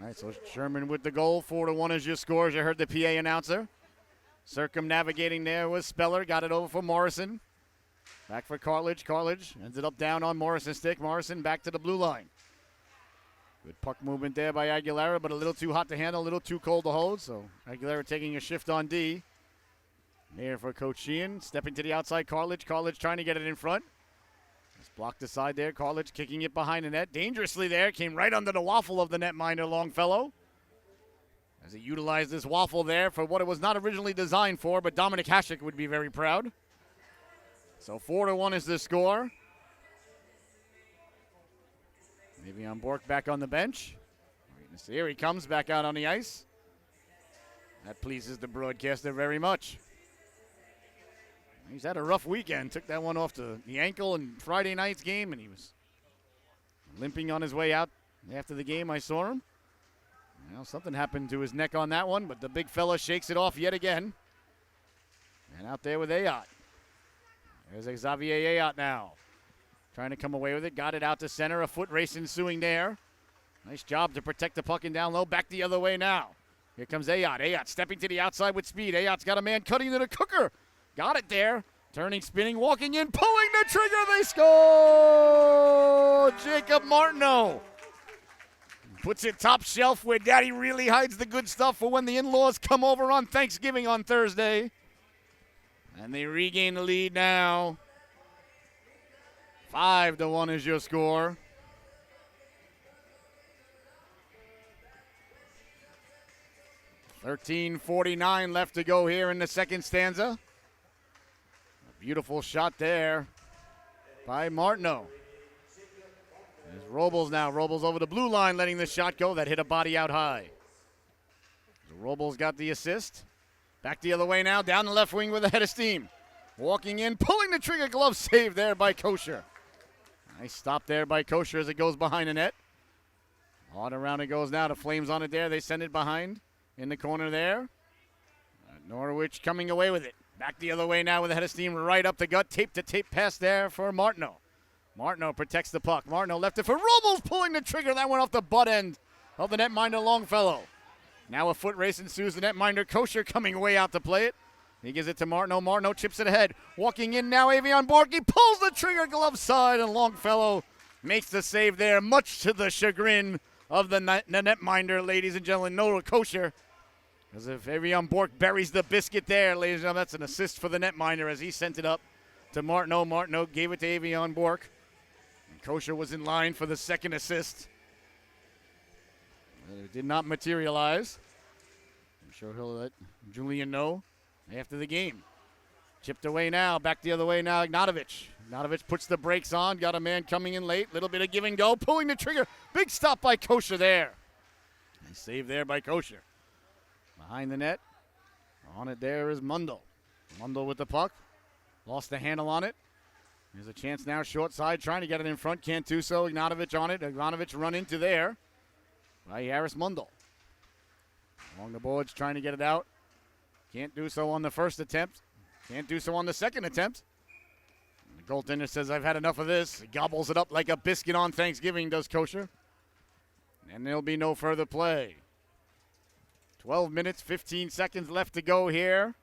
All right, so Sherman with the goal. 4-1 is your score, as you heard the PA announcer. Circumnavigating there was Speller. Got it over for Morrison. Back for Cartledge. Cartledge ended up down on Morrison's stick. Morrison back to the blue line. Good puck movement there by Aguilera, but a little too hot to handle, a little too cold to hold. So Aguilera taking a shift on D. Here for Coach Sheehan. Stepping to the outside, Cartledge. Cartledge trying to get it in front. Just blocked aside there. Cartledge kicking it behind the net. Dangerously there. Came right under the waffle of the netminder, Longfellow. As he utilized this waffle there for what it was not originally designed for, but Dominic Hasek would be very proud. So 4-1 is the score. Le'Veon Bourque back on the bench. Here he comes back out on the ice. That pleases the broadcaster very much. He's had a rough weekend. Took that one off the ankle in Friday night's game, and he was limping on his way out after the game. I saw him. Well, something happened to his neck on that one, but the big fella shakes it off yet again. And out there with Ayotte. There's Xavier Ayotte now. Trying to come away with it. Got it out to center. A foot race ensuing there. Nice job to protect the puck and down low. Back the other way now. Here comes Ayotte. Ayotte stepping to the outside with speed. Ayotte's got a man cutting to the cooker. Got it there. Turning, spinning, walking in, pulling the trigger. They score! Jacob Martineau puts it top shelf where Daddy really hides the good stuff for when the in-laws come over on Thanksgiving on Thursday. And they regain the lead now. 5-1 is your score. $13:49 left to go here in the second stanza. A beautiful shot there by Martineau. There's Robles now. Robles over the blue line, letting the shot go. That hit a body out high. So Robles got the assist. Back the other way now, down the left wing with a head of steam. Walking in, pulling the trigger, glove save there by Kosher. Nice stop there by Kosher as it goes behind the net. On around it goes now. The Flames on it there. They send it behind in the corner there. Norwich coming away with it. Back the other way now with a head of steam right up the gut. Tape-to-tape pass there for Martineau. Martineau protects the puck. Martineau left it for Robles, pulling the trigger. That went off the butt end of the netminder Longfellow. Now a foot race ensues. The netminder Kosher coming way out to play it. He gives it to Martineau. Martineau chips it ahead. Walking in now, Le'Veon Bourque. He pulls the trigger, glove side, and Longfellow makes the save there, much to the chagrin of the netminder, ladies and gentlemen. Noah Kosher. As if Le'Veon Bourque buries the biscuit there, ladies and gentlemen. That's an assist for the netminder as he sent it up to Martineau. Martineau gave it to Le'Veon Bourque. Kosher was in line for the second assist. It did not materialize. I'm sure he'll let Julian know after the game. Chipped away now. Back the other way now. Ignatovich. Ignatovich puts the brakes on. Got a man coming in late. Little bit of give and go. Pulling the trigger. Big stop by Kosher there. Nice save there by Kosher. Behind the net. On it there is Mundell. Mundell with the puck. Lost the handle on it. There's a chance now, short side, trying to get it in front. Can't do so. Ignatovich on it. Ignatovich run into there by Harris Mundell. Along the boards, trying to get it out. Can't do so on the first attempt. Can't do so on the second attempt. And the goaltender says, I've had enough of this. He gobbles it up like a biscuit on Thanksgiving, does Kosher. And there'll be no further play. 12 minutes, 15 seconds left to go here.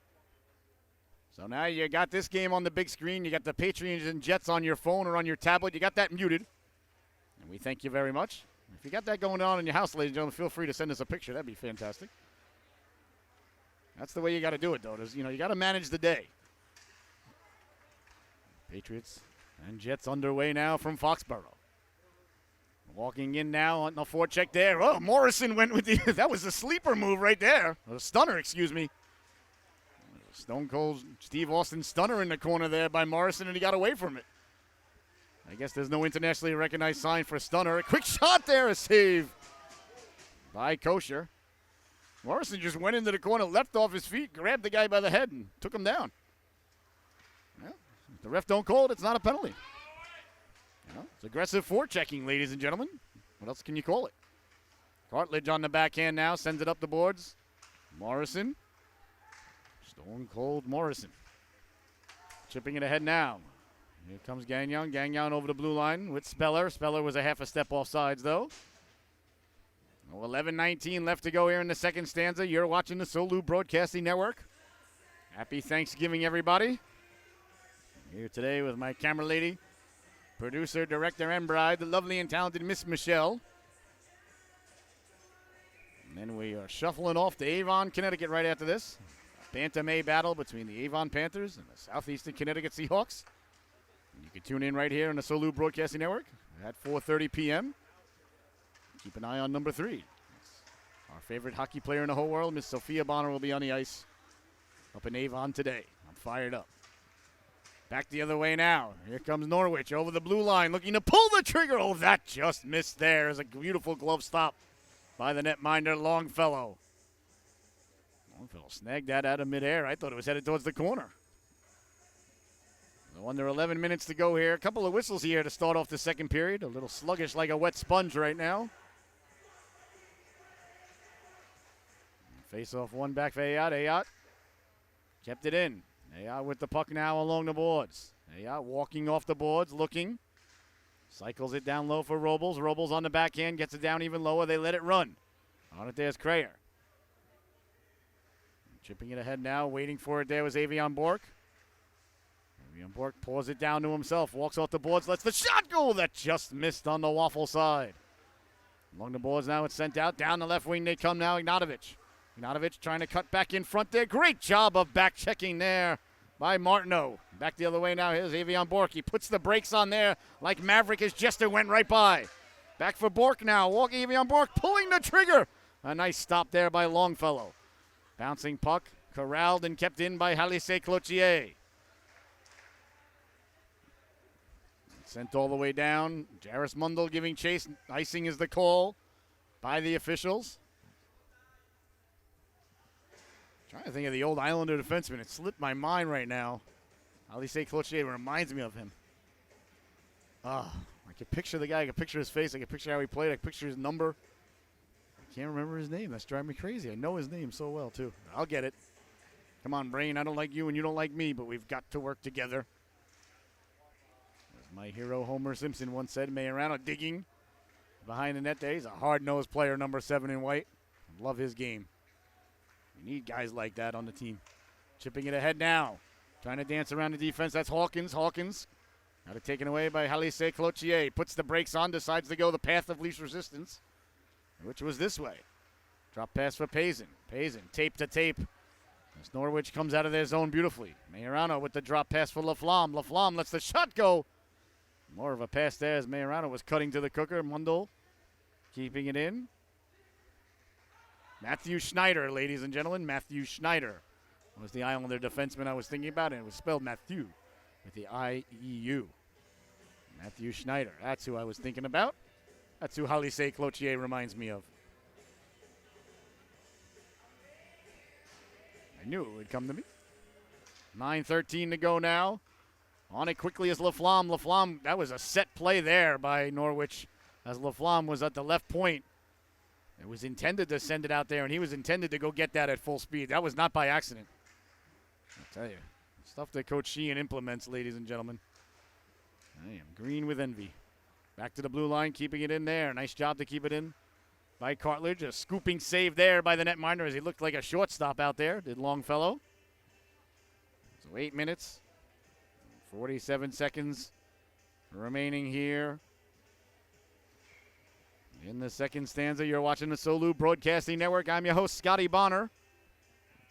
So now you got this game on the big screen. You got the Patriots and Jets on your phone or on your tablet. You got that muted. And we thank you very much. If you got that going on in your house, ladies and gentlemen, feel free to send us a picture. That'd be fantastic. That's the way you got to do it, though. You got to manage the day. Patriots and Jets underway now from Foxborough. Walking in now on the forecheck there. Oh, Morrison went with that was a sleeper move right there. A stunner, excuse me. Stone Cold Steve Austin stunner in the corner there by Morrison, and he got away from it. I guess there's no internationally recognized sign for stunner. A quick shot there, a save by Kosher. Morrison just went into the corner, leapt off his feet, grabbed the guy by the head, and took him down. Well, if the ref don't call it, it's not a penalty. It's aggressive forechecking, ladies and gentlemen. What else can you call it? Cartledge on the backhand now, sends it up the boards. Morrison. Stone Cold Morrison. Chipping it ahead now. Here comes Gagnon. Gagnon over the blue line with Speller. Speller was a half a step off sides, though. 11:19 left to go here in the second stanza. You're watching the Solu Broadcasting Network. Happy Thanksgiving, everybody. Here today with my camera lady, producer, director, and bride, the lovely and talented Miss Michelle. And then we are shuffling off to Avon, Connecticut right after this. A Bantam A battle between the Avon Panthers and the Southeastern Connecticut Seahawks. And you can tune in right here on the Solu Broadcasting Network at 4:30 p.m. Keep an eye on number 3. Our favorite hockey player in the whole world, Miss Sophia Bonner, will be on the ice up in Avon today. I'm fired up. Back the other way now. Here comes Norwich over the blue line, looking to pull the trigger. Oh, that just missed there. It's a beautiful glove stop by the netminder, Longfellow. Longfellow snagged that out of midair. I thought it was headed towards the corner. So under 11 minutes to go here. A couple of whistles here to start off the second period. A little sluggish like a wet sponge right now. Face off one back for Ayat. Ayat kept it in. Ayat with the puck now along the boards. Ayat walking off the boards, looking. Cycles it down low for Robles. Robles on the backhand, gets it down even lower. They let it run. On it there's Crayer. Chipping it ahead now, waiting for it there was Avion Bork. Avion Bork pours it down to himself, walks off the boards, lets the shot go. That just missed on the waffle side. Along the boards now, it's sent out. Down the left wing they come now, Ignatovich. Ignatovich trying to cut back in front there. Great job of back checking there by Martineau. Back the other way now. Here's Avion Bork. He puts the brakes on there like Maverick as Jester went right by. Back for Bork now. Walking Avion Bork, pulling the trigger. A nice stop there by Longfellow. Bouncing puck, corralled and kept in by Halise Cloutier. Sent all the way down. Jairus Mundell giving chase. Icing is the call by the officials. Trying to think of the old Islander defenseman. It slipped my mind right now. Halise Cloutier reminds me of him. I can picture the guy. I can picture his face. I can picture how he played. I can picture his number. I can't remember his name. That's driving me crazy. I know his name so well, too. I'll get it. Come on, Brain. I don't like you and you don't like me, but we've got to work together. As my hero Homer Simpson once said, Majorano digging behind the net there. He's a hard-nosed player, number 7 in white. Love his game. We need guys like that on the team. Chipping it ahead now. Trying to dance around the defense. That's Hawkins. Hawkins got it taken away by Halise Cloutier. Puts the brakes on, decides to go the path of least resistance, which was this way. Drop pass for Payson. Payson, tape to tape. As Norwich comes out of their zone beautifully. Majorano with the drop pass for Laflamme. Laflamme lets the shot go. More of a pass there as Majorano was cutting to the cooker. Mundell keeping it in. Matthew Schneider, ladies and gentlemen. Matthew Schneider was the Islander defenseman I was thinking about, and it was spelled Matthew with the I-E-U. Matthew Schneider. That's who I was thinking about. That's who Halise Cloutier reminds me of. I knew it would come to me. 9:13 to go now. On it quickly as Laflamme. Laflamme, that was a set play there by Norwich as Laflamme was at the left point. It was intended to send it out there, and he was intended to go get that at full speed. That was not by accident. I'll tell you. Stuff that Coach Sheehan implements, ladies and gentlemen. I am green with envy. Back to the blue line, keeping it in there. Nice job to keep it in by Cartledge. A scooping save there by the netminder as he looked like a shortstop out there, did Longfellow. So 8 minutes, 47 seconds remaining here. In the second stanza, you're watching the Solu Broadcasting Network. I'm your host, Scotty Bonner.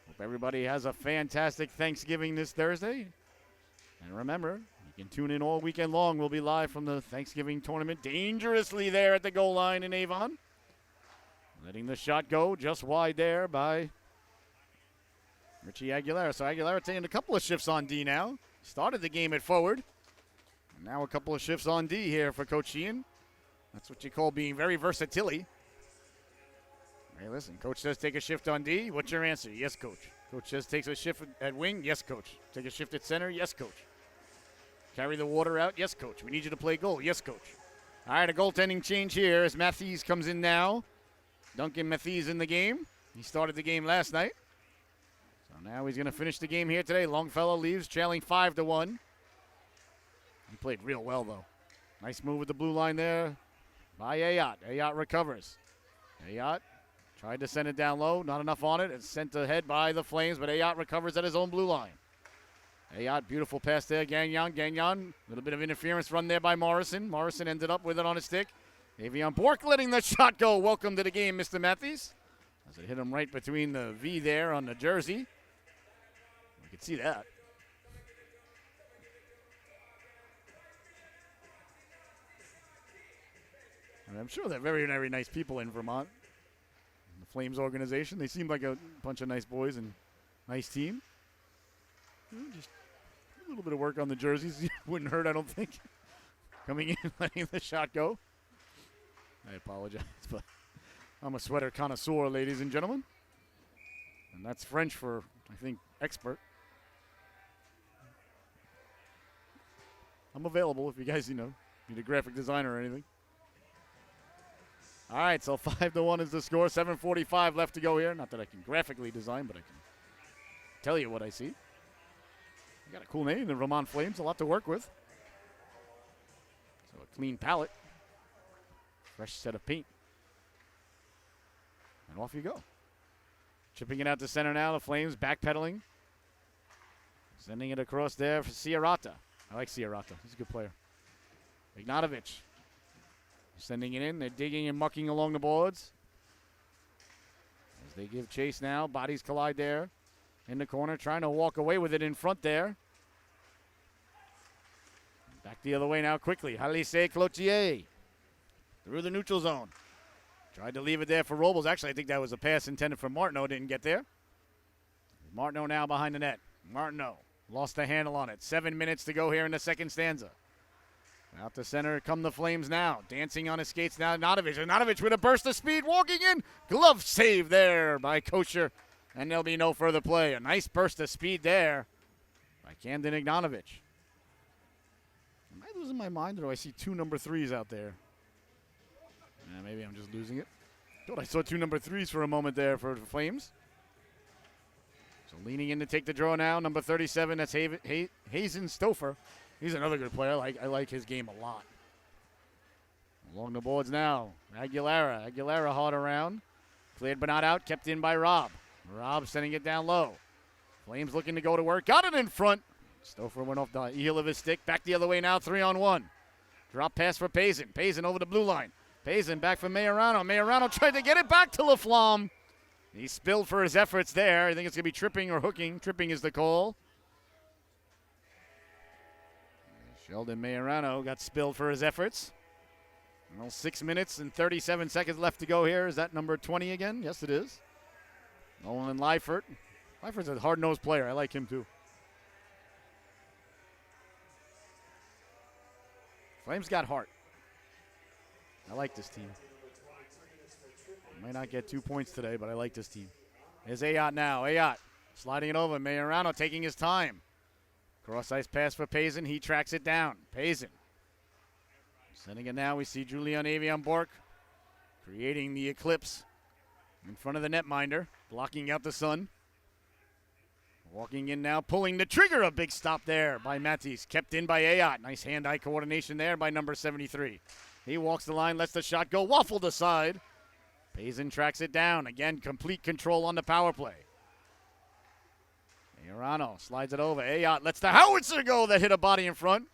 Hope everybody has a fantastic Thanksgiving this Thursday. And remember, you can tune in all weekend long. We'll be live from the Thanksgiving tournament, dangerously there at the goal line in Avon. Letting the shot go just wide there by Richie Aguilera. So Aguilera taking a couple of shifts on D now. Started the game at forward. And now a couple of shifts on D here for Coach Sheehan. That's what you call being very versatile. Hey, listen, Coach says take a shift on D. What's your answer? Yes, Coach. Coach says takes a shift at wing. Yes, Coach. Take a shift at center. Yes, Coach. Carry the water out. Yes, Coach. We need you to play goal. Yes, Coach. All right, a goaltending change here as Matthews comes in now. Duncan Matthews in the game. He started the game last night. So now he's going to finish the game here today. Longfellow leaves, trailing 5-1. He played real well, though. Nice move with the blue line there by Ayotte. Ayotte recovers. Ayotte tried to send it down low. Not enough on it. It's sent ahead by the Flames, but Ayotte recovers at his own blue line. Ayotte, beautiful pass there. Gagnon, a little bit of interference run there by Morrison. Morrison ended up with it on his stick. Avion Bork letting the shot go. Welcome to the game, Mr. Matthews. As it hit him right between the V there on the jersey. You can see that. And I'm sure they're very, very nice people in Vermont. The Flames organization. They seem like a bunch of nice boys and nice team. Just a little bit of work on the jerseys. Wouldn't hurt, I don't think. Coming in, letting the shot go. I apologize, but I'm a sweater connoisseur, ladies and gentlemen. And that's French for, I think, expert. I'm available if you guys, need a graphic designer or anything. All right, so 5-1 is the score. 7:45 left to go here. Not that I can graphically design, but I can tell you what I see. You got a cool name, the Vermont Flames. A lot to work with. So a clean palette. Fresh set of paint. And off you go. Chipping it out to center now. The Flames backpedaling. Sending it across there for Ciarrata. I like Ciarrata. He's a good player. Ignatovich. Sending it in. They're digging and mucking along the boards. As they give chase now. Bodies collide there. In the corner. Trying to walk away with it in front there. Back the other way now quickly. Halise Cloutier. Through the neutral zone. Tried to leave it there for Robles. Actually, I think that was a pass intended for Martineau. Didn't get there. Martineau now behind the net. Martineau lost the handle on it. 7 minutes to go here in the second stanza. Out to center come the Flames now. Dancing on his skates now. Ignatovich with a burst of speed. Walking in. Glove save there by Kosher. And there'll be no further play. A nice burst of speed there by Camden Ignatovich. Am I losing my mind or do I see two number 3s out there? Yeah, maybe I'm just losing it. Thought I saw two number 3s for a moment there for the Flames. So leaning in to take the draw now. Number 37, that's Hazen Stouffer. He's another good player. I like his game a lot. Along the boards now. Aguilera hard around. Cleared but not out. Kept in by Rob. Rob sending it down low. Flames looking to go to work. Got it in front. Stouffer went off the heel of his stick. Back the other way now. 3-on-1. Drop pass for Payson. Payson over the blue line. Payson back for Majorano. Majorano tried to get it back to Laflamme. He spilled for his efforts there. I think it's going to be tripping or hooking. Tripping is the call. Sheldon Majorano got spilled for his efforts. Well, 6 minutes and 37 seconds left to go here. Is that number 20 again? Yes, it is. Nolan Leifert. Leifert's a hard-nosed player. I like him too. Flames got heart. I like this team. Might not get 2 points today, but I like this team. There's Ayotte now. Ayotte sliding it over. Majorano taking his time. Cross-ice pass for Payson. He tracks it down. Payson. Sending it now. We see Julian Avion Bork creating the eclipse in front of the netminder, blocking out the sun. Walking in now, pulling the trigger. A big stop there by Matisse. Kept in by Ayotte. Nice hand-eye coordination there by number 73. He walks the line, lets the shot go, waffled aside. Payson tracks it down. Again, complete control on the power play. Majorano slides it over. Ayotte lets the howitzer go that hit a body in front.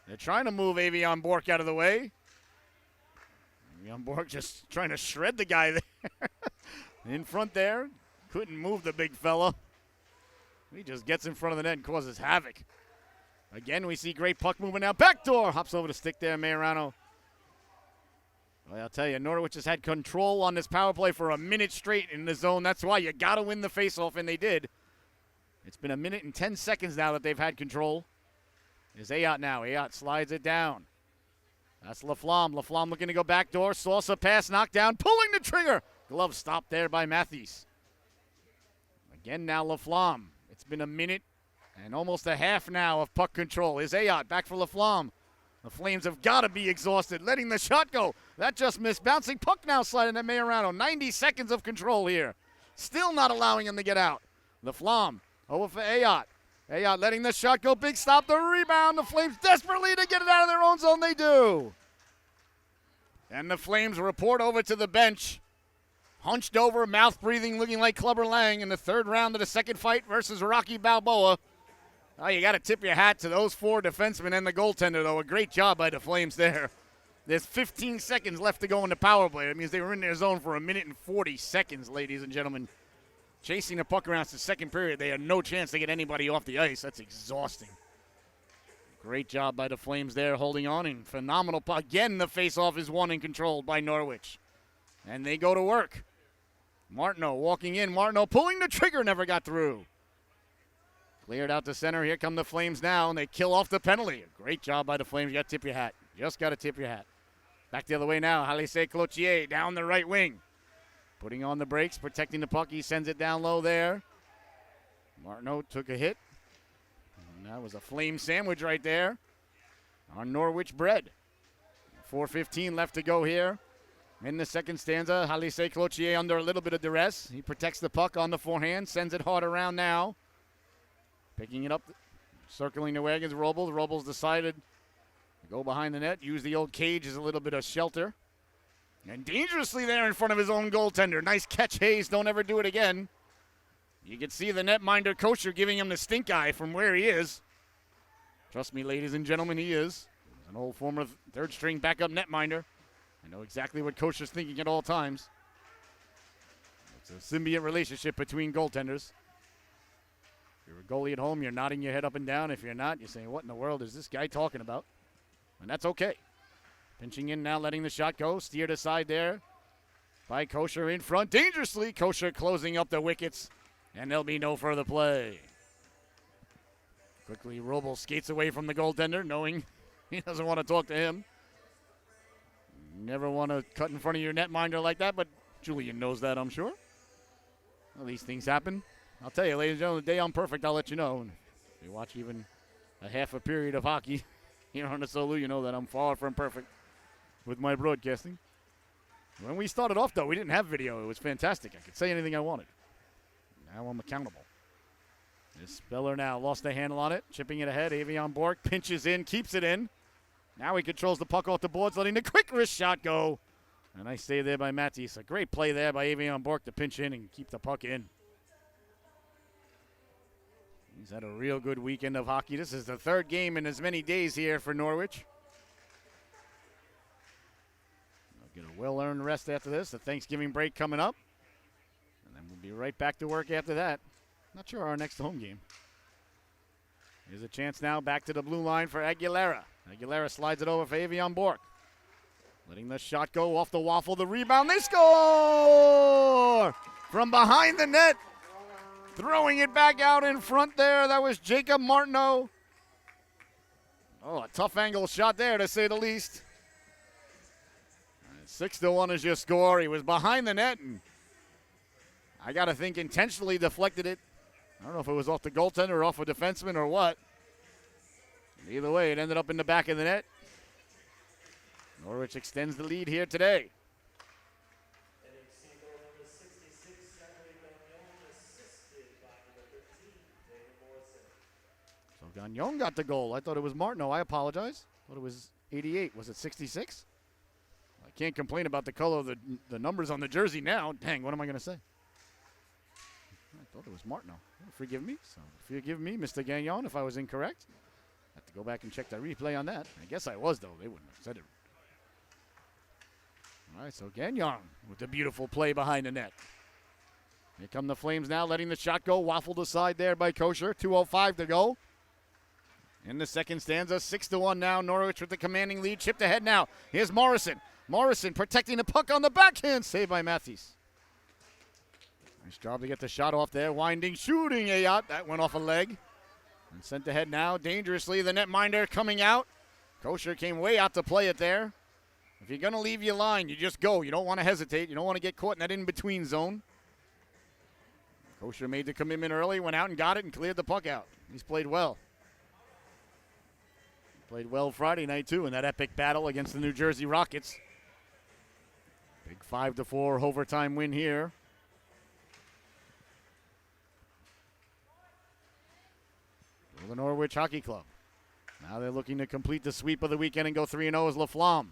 They're trying to move Avion Bork out of the way. Avion Bork just trying to shred the guy there. In front there. Couldn't move the big fella. He just gets in front of the net and causes havoc. Again, we see great puck movement now. Backdoor. Hops over the stick there, Majorano. Well, I'll tell you, Norwich has had control on this power play for a minute straight in the zone. That's why you got to win the faceoff, and they did. It's been a minute and 10 seconds now that they've had control. There's Ayot now. Ayot slides it down. That's Laflamme. Laflamme looking to go backdoor. Salsa pass, knocked down, pulling the trigger. Glove stopped there by Matthews. Again now Laflamme. It's been a minute and almost a half now of puck control. Is Ayot back for Laflamme. The Flames have got to be exhausted, letting the shot go. That just missed. Bouncing puck now sliding at Majorano. 90 seconds of control here. Still not allowing him to get out. Laflamme over for Ayot. Ayot letting the shot go. Big stop. The rebound. The Flames desperately to get it out of their own zone. They do. And the Flames report over to the bench. Hunched over, mouth breathing, looking like Clubber Lang in the third round of the second fight versus Rocky Balboa. Oh, you got to tip your hat to those 4 defensemen and the goaltender, though. A great job by the Flames there. There's 15 seconds left to go in the power play. That means they were in their zone for a minute and 40 seconds, ladies and gentlemen. Chasing the puck around to the second period. They had no chance to get anybody off the ice. That's exhausting. Great job by the Flames there holding on. And phenomenal puck. Again, the faceoff is won and controlled by Norwich. And they go to work. Martineau walking in. Martineau pulling the trigger. Never got through. Cleared out to center. Here come the Flames now, and they kill off the penalty. Great job by the Flames. You got to tip your hat. Just got to tip your hat. Back the other way now. Halise Cloutier down the right wing. Putting on the brakes, protecting the puck. He sends it down low there. Martineau took a hit. And that was a Flame sandwich right there on Norwich bread. 4:15 left to go here. In the second stanza, Halise Cloutier under a little bit of duress. He protects the puck on the forehand, sends it hard around now. Picking it up, circling the wagons, Robles. Robles decided to go behind the net, use the old cage as a little bit of shelter. And dangerously there in front of his own goaltender. Nice catch, Hayes. Don't ever do it again. You can see the netminder, Kosher, giving him the stink eye from where he is. Trust me, ladies and gentlemen, he is. An old former third-string backup netminder. I know exactly what Kosher's thinking at all times. It's a symbiont relationship between goaltenders. If you're a goalie at home, you're nodding your head up and down. If you're not, you're saying, what in the world is this guy talking about? And that's okay. Pinching in now, letting the shot go. Steered aside there by Kosher in front. Dangerously, Kosher closing up the wickets. And there'll be no further play. Quickly, Robles skates away from the goaltender, knowing he doesn't want to talk to him. Never want to cut in front of your netminder like that, but Julian knows that, I'm sure. Well, these things happen. I'll tell you, ladies and gentlemen, the day I'm perfect, I'll let you know. And if you watch even a half a period of hockey here on the Solu, you know that I'm far from perfect with my broadcasting. When we started off, though, we didn't have video. It was fantastic. I could say anything I wanted. Now I'm accountable. This Speller now lost the handle on it, chipping it ahead. Avion Bork pinches in, keeps it in. Now he controls the puck off the boards, letting the quick wrist shot go. A nice save there by Matisse. A great play there by Avion Bork to pinch in and keep the puck in. He's had a real good weekend of hockey. This is the third game in as many days here for Norwich. They'll get a well-earned rest after this. The Thanksgiving break coming up. And then we'll be right back to work after that. Not sure our next home game. Here's a chance now back to the blue line for Aguilera. Aguilera slides it over for Avion Bork. Letting the shot go off the waffle. The rebound. They score! From behind the net. Throwing it back out in front there. That was Jacob Martineau. Oh, a tough angle shot there, to say the least. 6-1 is your score. He was behind the net, and I got to think intentionally deflected it. I don't know if it was off the goaltender or off a defenseman or what. Either way, it ended up in the back of the net. Norwich extends the lead here today. NHC goal number 66, Zachary Gagnon, assisted by number 13, David Morrison. So Gagnon got the goal. I thought it was Martineau. I apologize. I thought it was 88. Was it 66? I can't complain about the color of the numbers on the jersey now. Dang, what am I going to say? I thought it was Martineau. Forgive me. So forgive me, Mr. Gagnon, if I was incorrect. I have to go back and check the replay on that. I guess I was, though. They wouldn't have said it. All right, so Gagnon with the beautiful play behind the net. Here come the Flames now, letting the shot go. Waffled aside there by Kosher. 2:05 to go. In the second stanza, 6-1 now. Norwich with the commanding lead. Chipped ahead now. Here's Morrison. Morrison protecting the puck on the backhand. Saved by Matthews. Nice job to get the shot off there. Winding, shooting a yacht. That went off a leg. And sent ahead now dangerously. The netminder coming out. Kosher came way out to play it there. If you're going to leave your line, you just go. You don't want to hesitate. You don't want to get caught in that in-between zone. Kosher made the commitment early, went out and got it and cleared the puck out. He's played well. Played well Friday night, too, in that epic battle against the New Jersey Rockets. Big 5-4 overtime win here. For the Norwich Hockey Club. Now they're looking to complete the sweep of the weekend and go 3-0 as Laflamme.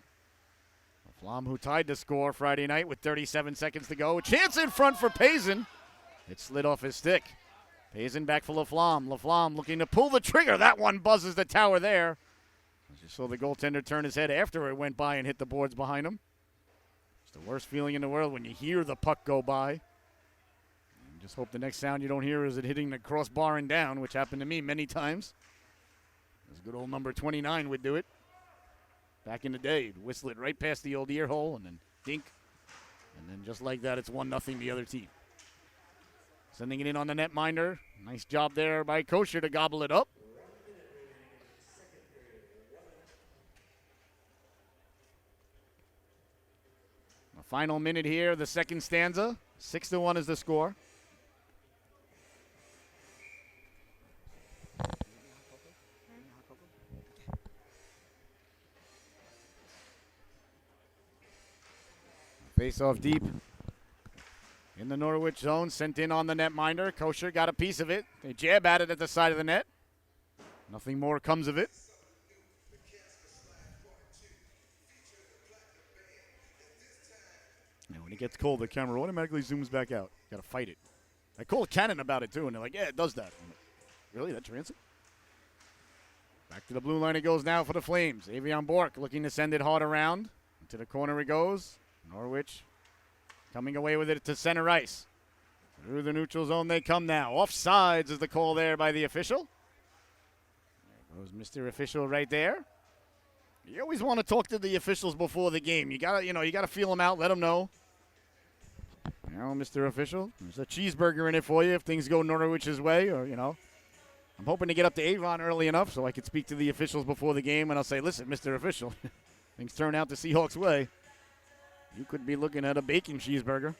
Laflamme, who tied the score Friday night with 37 seconds to go. A chance in front for Payson. It slid off his stick. Payson back for Laflamme. Laflamme looking to pull the trigger. That one buzzes the tower there. As you saw the goaltender turn his head after it went by and hit the boards behind him. It's the worst feeling in the world when you hear the puck go by. And just hope the next sound you don't hear is it hitting the crossbar and down, which happened to me many times. As good old number 29 would do it. Back in the day, he'd whistle it right past the old ear hole and then dink. And then just like that, it's 1-0 the other team. Sending it in on the netminder. Nice job there by Kosher to gobble it up. The final minute here, the second stanza. 6-1 is the score. Face off deep in the Norwich zone, sent in on the netminder. Kosher got a piece of it. They jab at it at the side of the net. Nothing more comes of it. And when it gets cold, the camera automatically zooms back out. Got to fight it. I called Canon about it too, and they're like, "Yeah, it does that." I'm like, really? That's your answer? Back to the blue line it goes now for the Flames. Avion Bork looking to send it hard around. To the corner it goes. Norwich coming away with it to center ice. Through the neutral zone they come now. Offsides is the call there by the official. There goes Mr. Official right there. You always want to talk to the officials before the game. You gotta feel them out, let them know. Now, Mr. Official, there's a cheeseburger in it for you if things go Norwich's way, or I'm hoping to get up to Avon early enough so I can speak to the officials before the game, and I'll say, listen, Mr. Official, things turn out the Seahawks' way. You could be looking at a bacon cheeseburger.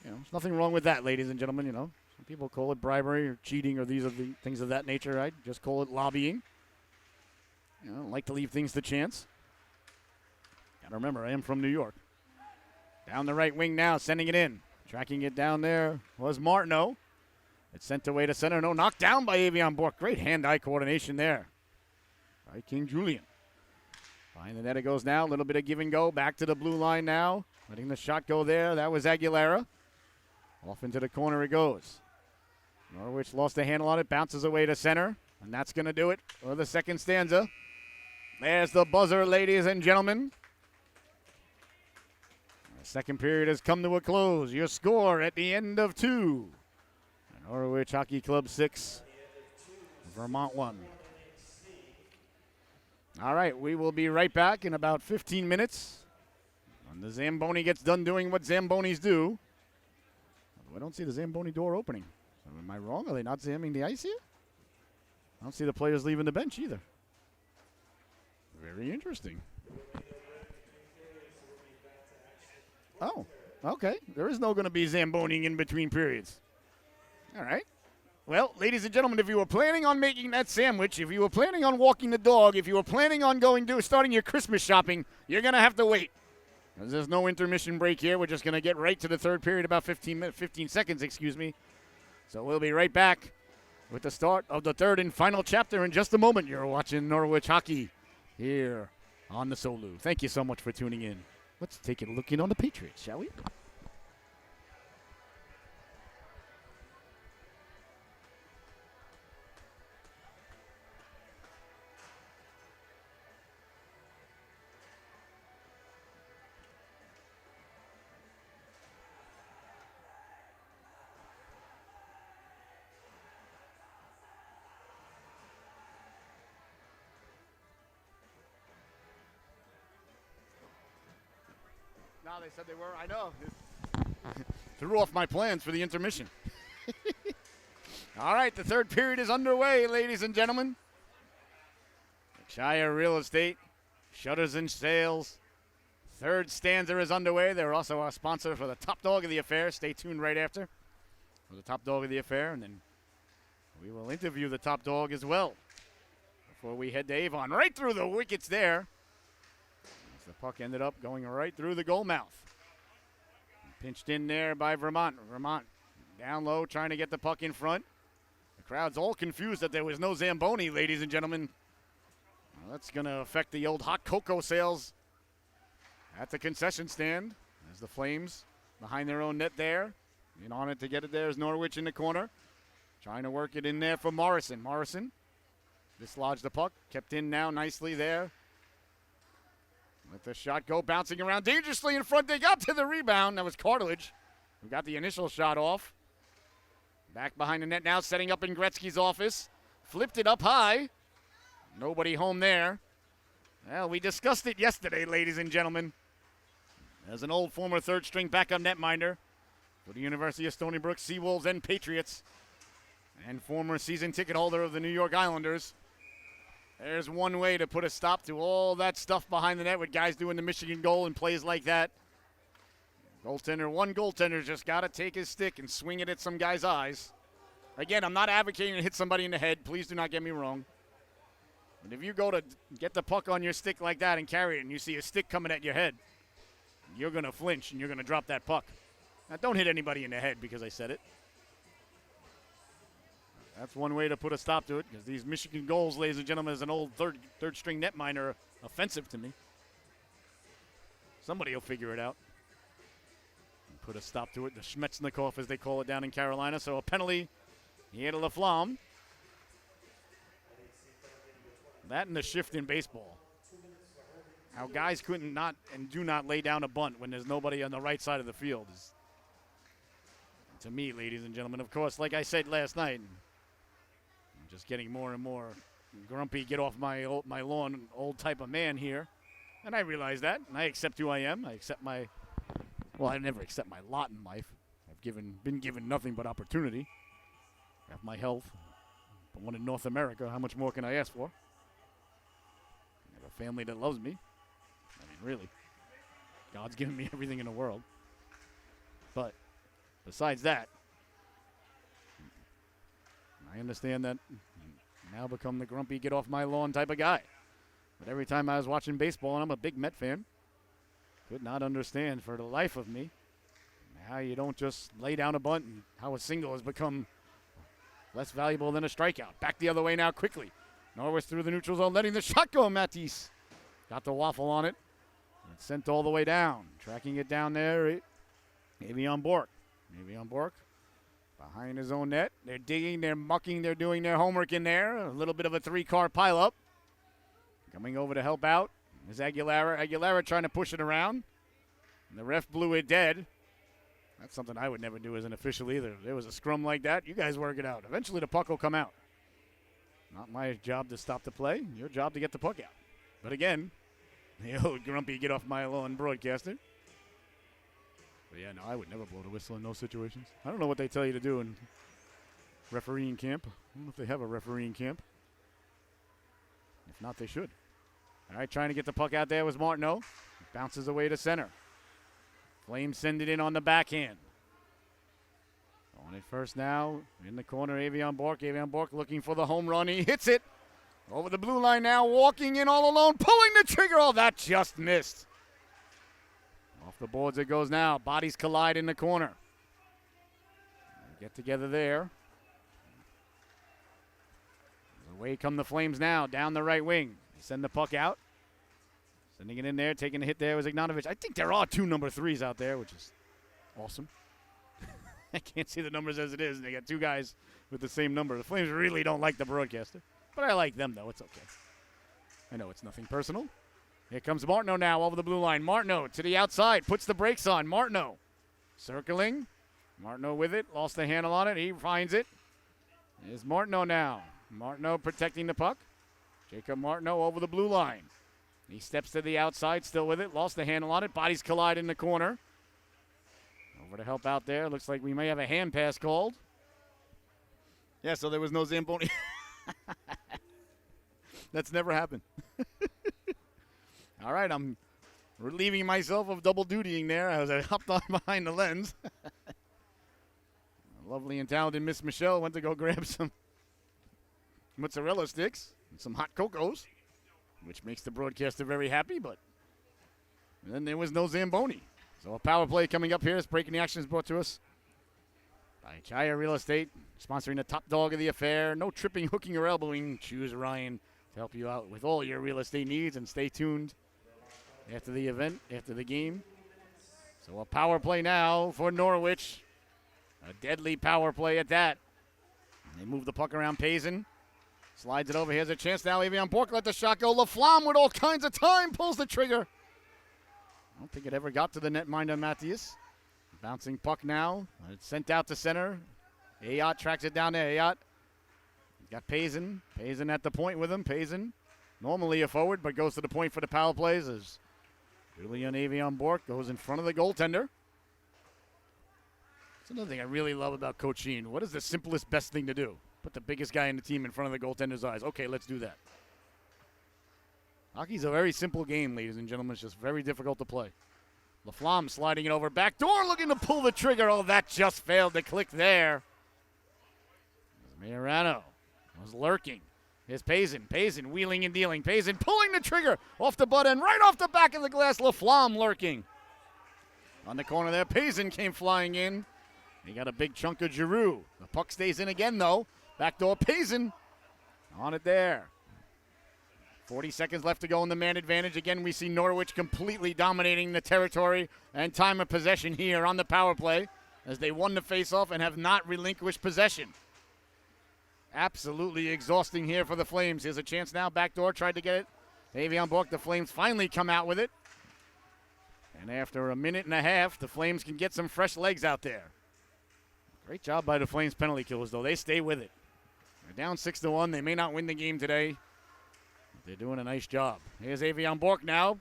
There's nothing wrong with that, ladies and gentlemen. Some people call it bribery or cheating or these are the things of that nature. I just call it lobbying. I don't like to leave things to chance. Got to remember, I am from New York. Down the right wing now, sending it in. Tracking it down there was Martineau. It's sent away to center. No, knocked down by Avion Bork. Great hand-eye coordination there by King Julian. Behind the net it goes now. A little bit of give and go. Back to the blue line now. Letting the shot go there. That was Aguilera. Off into the corner it goes. Norwich lost a handle on it. Bounces away to center. And that's going to do it for the second stanza. There's the buzzer, ladies and gentlemen. The second period has come to a close. Your score at the end of 2. Norwich Hockey Club 6. Vermont 1. All right, we will be right back in about 15 minutes when the Zamboni gets done doing what Zambonis do. I don't see the Zamboni door opening. So am I wrong? Are they not zamming the ice here? I don't see the players leaving the bench either. Very interesting. Oh, okay. There is no going to be Zamboning in between periods. All right. Well, ladies and gentlemen, if you were planning on making that sandwich, if you were planning on walking the dog, if you were planning on starting your Christmas shopping, you're going to have to wait. Because there's no intermission break here. We're just going to get right to the third period, about 15 seconds, So we'll be right back with the start of the third and final chapter in just a moment. You're watching Norwich Hockey here on the Solu. Thank you so much for tuning in. Let's take a look in on the Patriots, shall we? No, they said they were. I know. Threw off my plans for the intermission. All right, the third period is underway, ladies and gentlemen. Shire Real Estate, Shutters and Sales. Third stanza is underway. They're also our sponsor for the top dog of the affair. Stay tuned right after for the top dog of the affair, and then we will interview the top dog as well before we head to Avon. Right through the wickets there. As the puck ended up going right through the goal mouth. Pinched in there by Vermont. Vermont down low trying to get the puck in front. The crowd's all confused that there was no Zamboni, ladies and gentlemen. Well, that's going to affect the old hot cocoa sales at the concession stand. As the Flames behind their own net there. In on it to get it there is Norwich in the corner. Trying to work it in there for Morrison. Morrison dislodged the puck. Kept in now nicely there. Let the shot go, bouncing around dangerously in front. They got to the rebound. That was Cartilage who got the initial shot off. Back behind the net now, setting up in Gretzky's office. Flipped it up high. Nobody home there. Well, we discussed it yesterday, ladies and gentlemen. As an old former third-string backup netminder for the University of Stony Brook Seawolves and Patriots, and former season ticket holder of the New York Islanders, there's one way to put a stop to all that stuff behind the net with guys doing the Michigan goal and plays like that. One goaltender's just got to take his stick and swing it at some guy's eyes. Again, I'm not advocating to hit somebody in the head. Please do not get me wrong. But if you go to get the puck on your stick like that and carry it and you see a stick coming at your head, you're going to flinch and you're going to drop that puck. Now, don't hit anybody in the head because I said it. That's one way to put a stop to it, because these Michigan goals, ladies and gentlemen, as an old third-string netminer, are offensive to me. Somebody will figure it out and put a stop to it. The Schmetznikov, as they call it down in Carolina. So a penalty here to Laflamme. That and the shift in baseball. How guys couldn't not and do not lay down a bunt when there's nobody on the right side of the field is, to me, ladies and gentlemen. Of course, like I said last night, I'm just getting more and more grumpy, get off my lawn, old type of man here. And I realize that, and I accept who I am. I accept I never accept my lot in life. I've been given nothing but opportunity. I have my health. Born in North America, how much more can I ask for? I have a family that loves me. I mean, really. God's given me everything in the world. But besides that, I understand that I now become the grumpy, get off my lawn type of guy. But every time I was watching baseball, and I'm a big Met fan, could not understand for the life of me how you don't just lay down a bunt and how a single has become less valuable than a strikeout. Back the other way now quickly. Norwich through the neutral zone, letting the shot go. Matisse got the waffle on it. It's sent all the way down. Tracking it down there, Avion Bork. Avion Bork behind his own net. They're digging, they're mucking, they're doing their homework in there. A little bit of a three-car pileup. Coming over to help out is Aguilera. Aguilera trying to push it around. And the ref blew it dead. That's something I would never do as an official either. If there was a scrum like that, you guys work it out. Eventually the puck will come out. Not my job to stop the play. Your job to get the puck out. But again, the old grumpy get off my lawn broadcaster. But yeah, no, I would never blow the whistle in those situations. I don't know what they tell you to do in refereeing camp. I don't know if they have a refereeing camp. If not, they should. All right, trying to get the puck out there was Martineau. Bounces away to center. Flames send it in on the backhand. On it first now. In the corner, Avion Bork. Avion Bork looking for the home run. He hits it. Over the blue line now, walking in all alone, pulling the trigger. Oh, that just missed. Off the boards it goes now. Bodies collide in the corner. Get together there. Away come the Flames now, down the right wing. They send the puck out. Sending it in there, taking a hit there was Ignatovich. I think there are 2 number 3s out there, which is awesome. I can't see the numbers as it is, and they got 2 guys with the same number. The Flames really don't like the broadcaster, but I like them, though. It's okay. I know it's nothing personal. Here comes Martineau now over the blue line. Martineau to the outside, puts the brakes on. Martineau circling. Martineau with it, lost the handle on it. He finds it. There's Martineau now. Martineau protecting the puck. Jacob Martineau over the blue line. He steps to the outside, still with it. Lost the handle on it. Bodies collide in the corner. Over to help out there. Looks like we may have a hand pass called. Yeah, so there was no Zamboni. That's never happened. All right, I'm relieving myself of double dutying there as I hopped on behind the lens. Lovely and talented Miss Michelle went to go grab some mozzarella sticks and some hot cocos, which makes the broadcaster very happy, but then there was no Zamboni. So a power play coming up here. As Breaking the Action is brought to us by Chaya Real Estate, sponsoring the top dog of the affair. No tripping, hooking, or elbowing. Choose Ryan to help you out with all your real estate needs, and stay tuned after the event, after the game. So a power play now for Norwich. A deadly power play at that. And they move the puck around Payson. Slides it over. Here's a chance now. Avion Bork let the shot go. LaFlamme with all kinds of time pulls the trigger. I don't think it ever got to the netminder, Matthias. Bouncing puck now. It's sent out to center. Ayot tracks it down there. Ayot. Got Payson. Payson at the point with him. Payson, normally a forward, but goes to the point for the power plays as Julian Avion Bork goes in front of the goaltender. That's another thing I really love about Coach Sheen. What is the simplest, best thing to do? Put the biggest guy in the team in front of the goaltender's eyes. Okay, let's do that. Hockey's a very simple game, ladies and gentlemen. It's just very difficult to play. LaFlamme sliding it over. Back door, looking to pull the trigger. Oh, that just failed to click there. Majorano was lurking. Here's Payson. Payson wheeling and dealing. Payson pulling the trigger off the butt end, right off the back of the glass. LaFlamme lurking. On the corner there, Payson came flying in. He got a big chunk of Giroux. The puck stays in again, though. Backdoor Payson on it there. 40 seconds left to go in the man advantage. Again, we see Norwich completely dominating the territory and time of possession here on the power play as they won the faceoff and have not relinquished possession. Absolutely exhausting here for the Flames. Here's a chance now. Backdoor tried to get it. Avion Bork, the Flames finally come out with it. And after a minute and a half, the Flames can get some fresh legs out there. Great job by the Flames penalty killers, though. They stay with it. They're down 6-1. They may not win the game today, but they're doing a nice job. Here's Avion Bork now.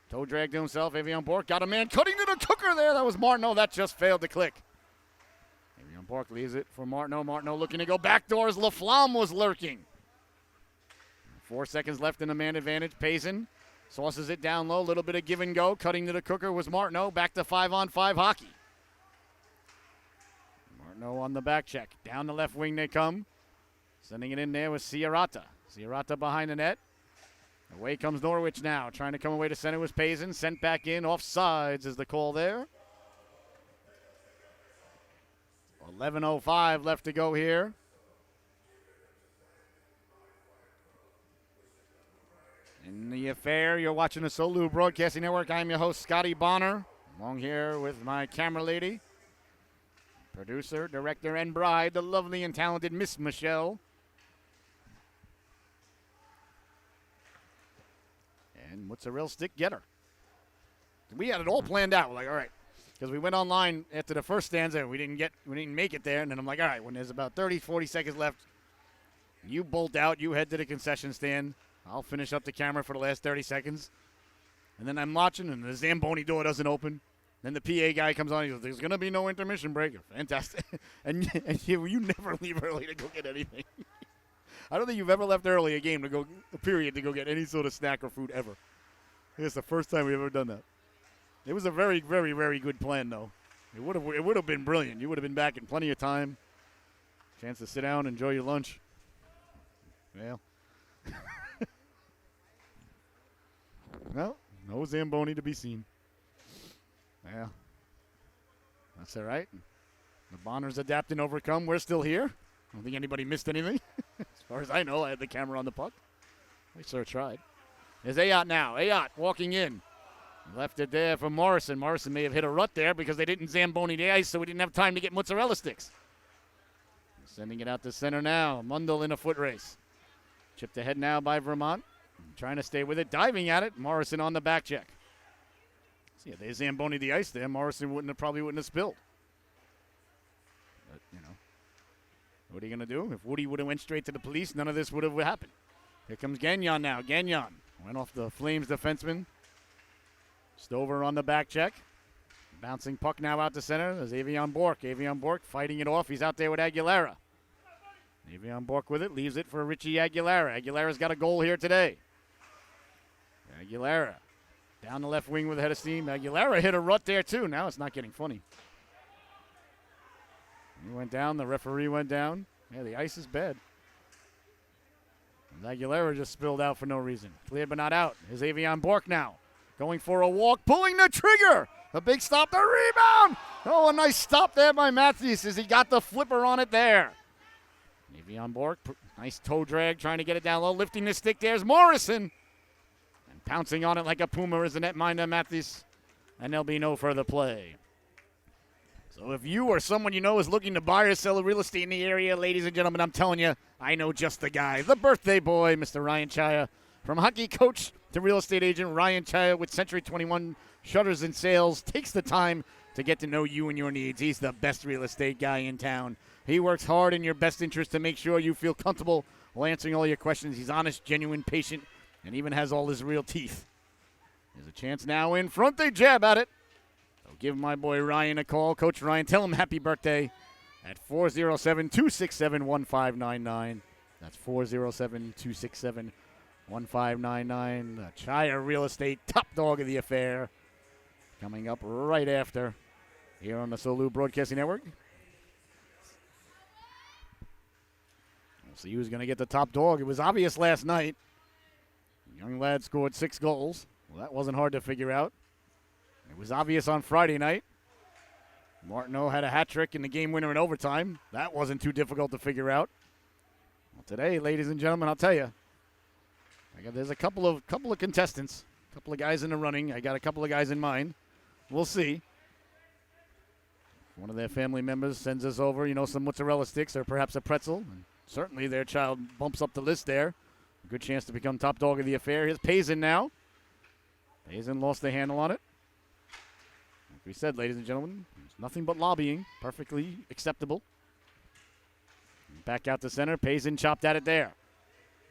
Toe drag to himself. Avion Bork got a man cutting to the cooker there. That was Martineau. That just failed to click. Avion Bork leaves it for Martineau. Martineau looking to go backdoors. LaFlamme was lurking. 4 seconds left in the man advantage. Payson sauces it down low. A little bit of give and go. Cutting to the cooker was Martineau. Back to 5-on-5 hockey. Martineau on the back check. Down the left wing they come. Sending it in there with Ciarata. Ciarata behind the net. Away comes Norwich now. Trying to come away to center was Payson. Sent back in. Offsides is the call there. 11:05 left to go here. In the affair, you're watching the Solu Broadcasting Network. I'm your host, Scotty Bonner. Along here with my camera lady, producer, director, and bride, the lovely and talented Miss Michelle. And mozzarella stick getter. We had it all planned out. We're like, all right, because we went online after the first stanza and we didn't make it there. And then I'm like, all right, when there's about 30, 40 seconds left, you bolt out, you head to the concession stand. I'll finish up the camera for the last 30 seconds. And then I'm watching, and the Zamboni door doesn't open. Then the PA guy comes on. He goes, there's going to be no intermission break. Fantastic. and you never leave early to go get anything. I don't think you've ever left early a game to go, a period, to go get any sort of snack or food ever. I think it's the first time we've ever done that. It was a very, very, very good plan, though. It would have been brilliant. You would have been back in plenty of time. Chance to sit down, enjoy your lunch. Well. Well, no Zamboni to be seen. Yeah. That's all right. The Bonners adapt and overcome. We're still here. I don't think anybody missed anything. As far as I know, I had the camera on the puck. I sure tried. There's Ayot now. Ayot walking in. Left it there for Morrison. Morrison may have hit a rut there because they didn't Zamboni the ice, so we didn't have time to get mozzarella sticks. Sending it out to center now. Mundell in a foot race. Chipped ahead now by Vermont. Trying to stay with it. Diving at it. Morrison on the back check. See, if they Zamboni the ice there, Morrison probably wouldn't have spilled. But, what are you going to do? If Woody would have went straight to the police, none of this would have happened. Here comes Gagnon now. Gagnon Went off the Flames defenseman. Stover on the back check. Bouncing puck now out to center. There's Avion Bork. Avion Bork fighting it off. He's out there with Aguilera. Avion Bork with it. Leaves it for Richie Aguilera. Aguilera's got a goal here today. Aguilera down the left wing with a head of steam. Aguilera hit a rut there too. Now it's not getting funny. He went down. The referee went down. Yeah, the ice is bad. And Aguilera just spilled out for no reason. Cleared but not out. Here's Avion Bork now. Going for a walk. Pulling the trigger. A big stop. The rebound. Oh, a nice stop there by Matthews as he got the flipper on it there. Avion Bork. Nice toe drag. Trying to get it down low. Lifting the stick. There's Morrison. And pouncing on it like a puma is the netminder Matthews. And there'll be no further play. So if you or someone you know is looking to buy or sell real estate in the area, ladies and gentlemen, I'm telling you, I know just the guy. The birthday boy, Mr. Ryan Chaya. From hockey coach to real estate agent, Ryan Chaya with Century 21 Shutters and Sales takes the time to get to know you and your needs. He's the best real estate guy in town. He works hard in your best interest to make sure you feel comfortable while answering all your questions. He's honest, genuine, patient, and even has all his real teeth. There's a chance now in front. They jab at it. Give my boy Ryan a call. Coach Ryan, tell him happy birthday at 407-267-1599. That's 407-267-1599. The Chaya Real Estate top dog of the affair. Coming up right after here on the Solu Broadcasting Network. We'll see who's going to get the top dog. It was obvious last night. The young lad scored 6 goals. Well, that wasn't hard to figure out. It was obvious on Friday night. Martineau had a hat trick in the game winner in overtime. That wasn't too difficult to figure out. Well, today, ladies and gentlemen, I'll tell you, there's a couple of contestants, a couple of guys in the running. I got a couple of guys in mind. We'll see. One of their family members sends us over, some mozzarella sticks or perhaps a pretzel. And certainly their child bumps up the list there. A good chance to become top dog of the affair. Here's Payson now. Payson lost the handle on it. We said, ladies and gentlemen, it's nothing but lobbying. Perfectly acceptable. Back out to center. Payson chopped at it there.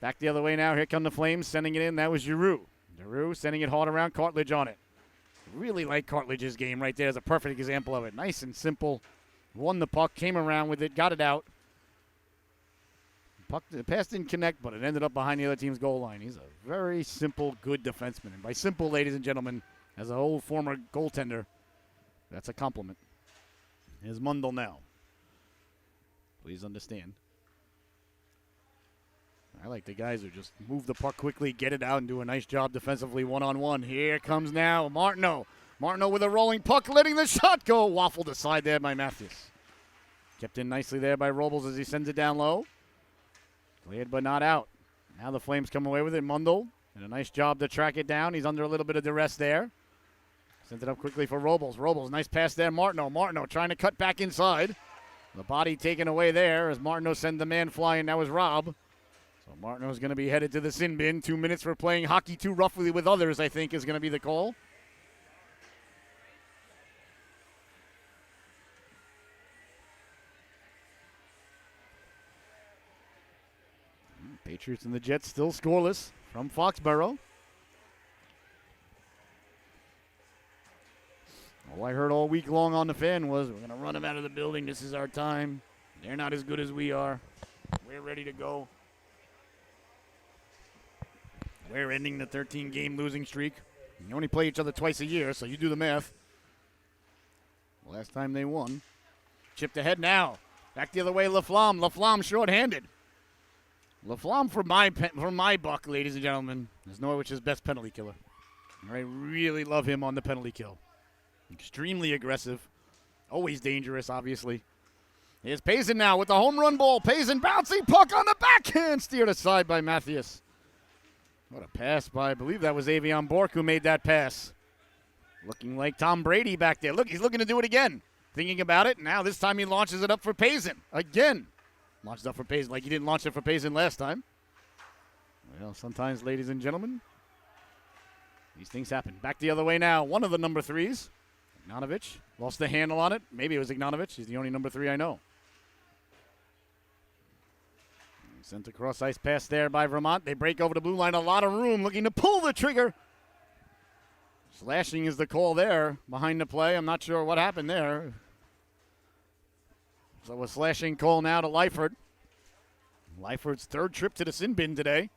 Back the other way now. Here come the Flames sending it in. That was Giroux. Giroux sending it hard around. Cartledge on it. Really like Cartledge's game right there. Is a perfect example of it. Nice and simple. Won the puck. Came around with it. Got it out. The pass didn't connect, but it ended up behind the other team's goal line. He's a very simple, good defenseman. And by simple, ladies and gentlemen, as a whole former goaltender, that's a compliment. Here's Mundell now. Please understand. I like the guys who just move the puck quickly, get it out, and do a nice job defensively one-on-one. Here comes now Martineau. Martineau with a rolling puck, letting the shot go. Waffled aside there by Matthews. Kept in nicely there by Robles as he sends it down low. Cleared but not out. Now the Flames come away with it. Mundell did a nice job to track it down. He's under a little bit of duress there. Sent it up quickly for Robles. Robles, nice pass there. Martineau trying to cut back inside. The body taken away there as Martineau sent the man flying. That was Rob. So Martineau's going to be headed to the sin bin. 2 minutes for playing hockey too roughly with others, I think, is going to be the call. Patriots and the Jets still scoreless from Foxborough. All I heard all week long on the fan was, we're going to run them out of the building. This is our time. They're not as good as we are. We're ready to go. We're ending the 13-game losing streak. You only play each other twice a year, so you do the math. Last time they won. Chipped ahead now. Back the other way, Laflamme. Laflamme short-handed. Laflamme, for my buck, ladies and gentlemen, is Norwich's best penalty killer. I really love him on the penalty kill. Extremely aggressive. Always dangerous, obviously. Here's Payson now with the home run ball. Payson bouncing puck on the backhand. Steered aside by Mathias. What a pass by, I believe that was Avion Bork who made that pass. Looking like Tom Brady back there. Look, he's looking to do it again. Thinking about it. Now this time he launches it up for Payson. Again. Launched up for Payson like he didn't launch it for Payson last time. Well, sometimes, ladies and gentlemen, these things happen. Back the other way now. One of the number threes. Ignanovich lost the handle on it. Maybe it was Ignanovich. He's the only number 3 I know. Sent across ice pass there by Vermont. They break over the blue line. A lot of room looking to pull the trigger. Slashing is the call there behind the play. I'm not sure what happened there. So a slashing call now to Lyford. Lyford's third trip to the sin bin today.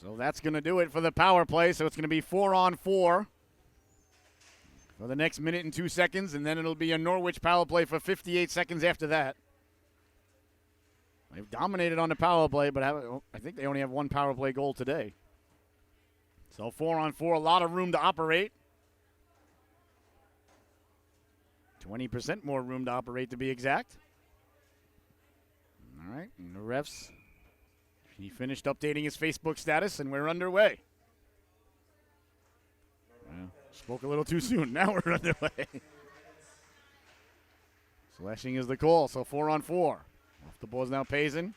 So that's going to do it for the power play. So it's going to be 4-on-4 for the next minute and 2 seconds, and then it'll be a Norwich power play for 58 seconds after that. They've dominated on the power play, but I think they only have one power play goal today. So 4-on-4, a lot of room to operate. 20% more room to operate, to be exact. All right, and the refs, he finished updating his Facebook status, and we're underway. Well, spoke a little too soon. Now we're underway. Slashing is the call, so 4-on-4. Off the boards now, Payson.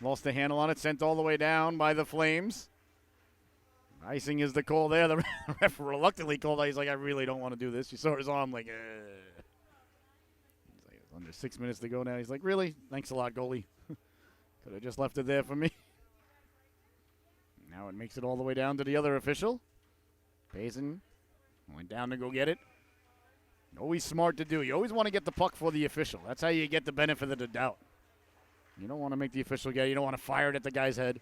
Lost the handle on it, sent all the way down by the Flames. Icing is the call there. The ref reluctantly called out. He's like, I really don't want to do this. You saw his arm like, He's like, under 6 minutes to go now. He's like, really? Thanks a lot, goalie. Could have just left it there for me. Now it makes it all the way down to the other official. Payson went down to go get it. Always smart to do. You always want to get the puck for the official. That's how you get the benefit of the doubt. You don't want to make the official get it. You don't want to fire it at the guy's head.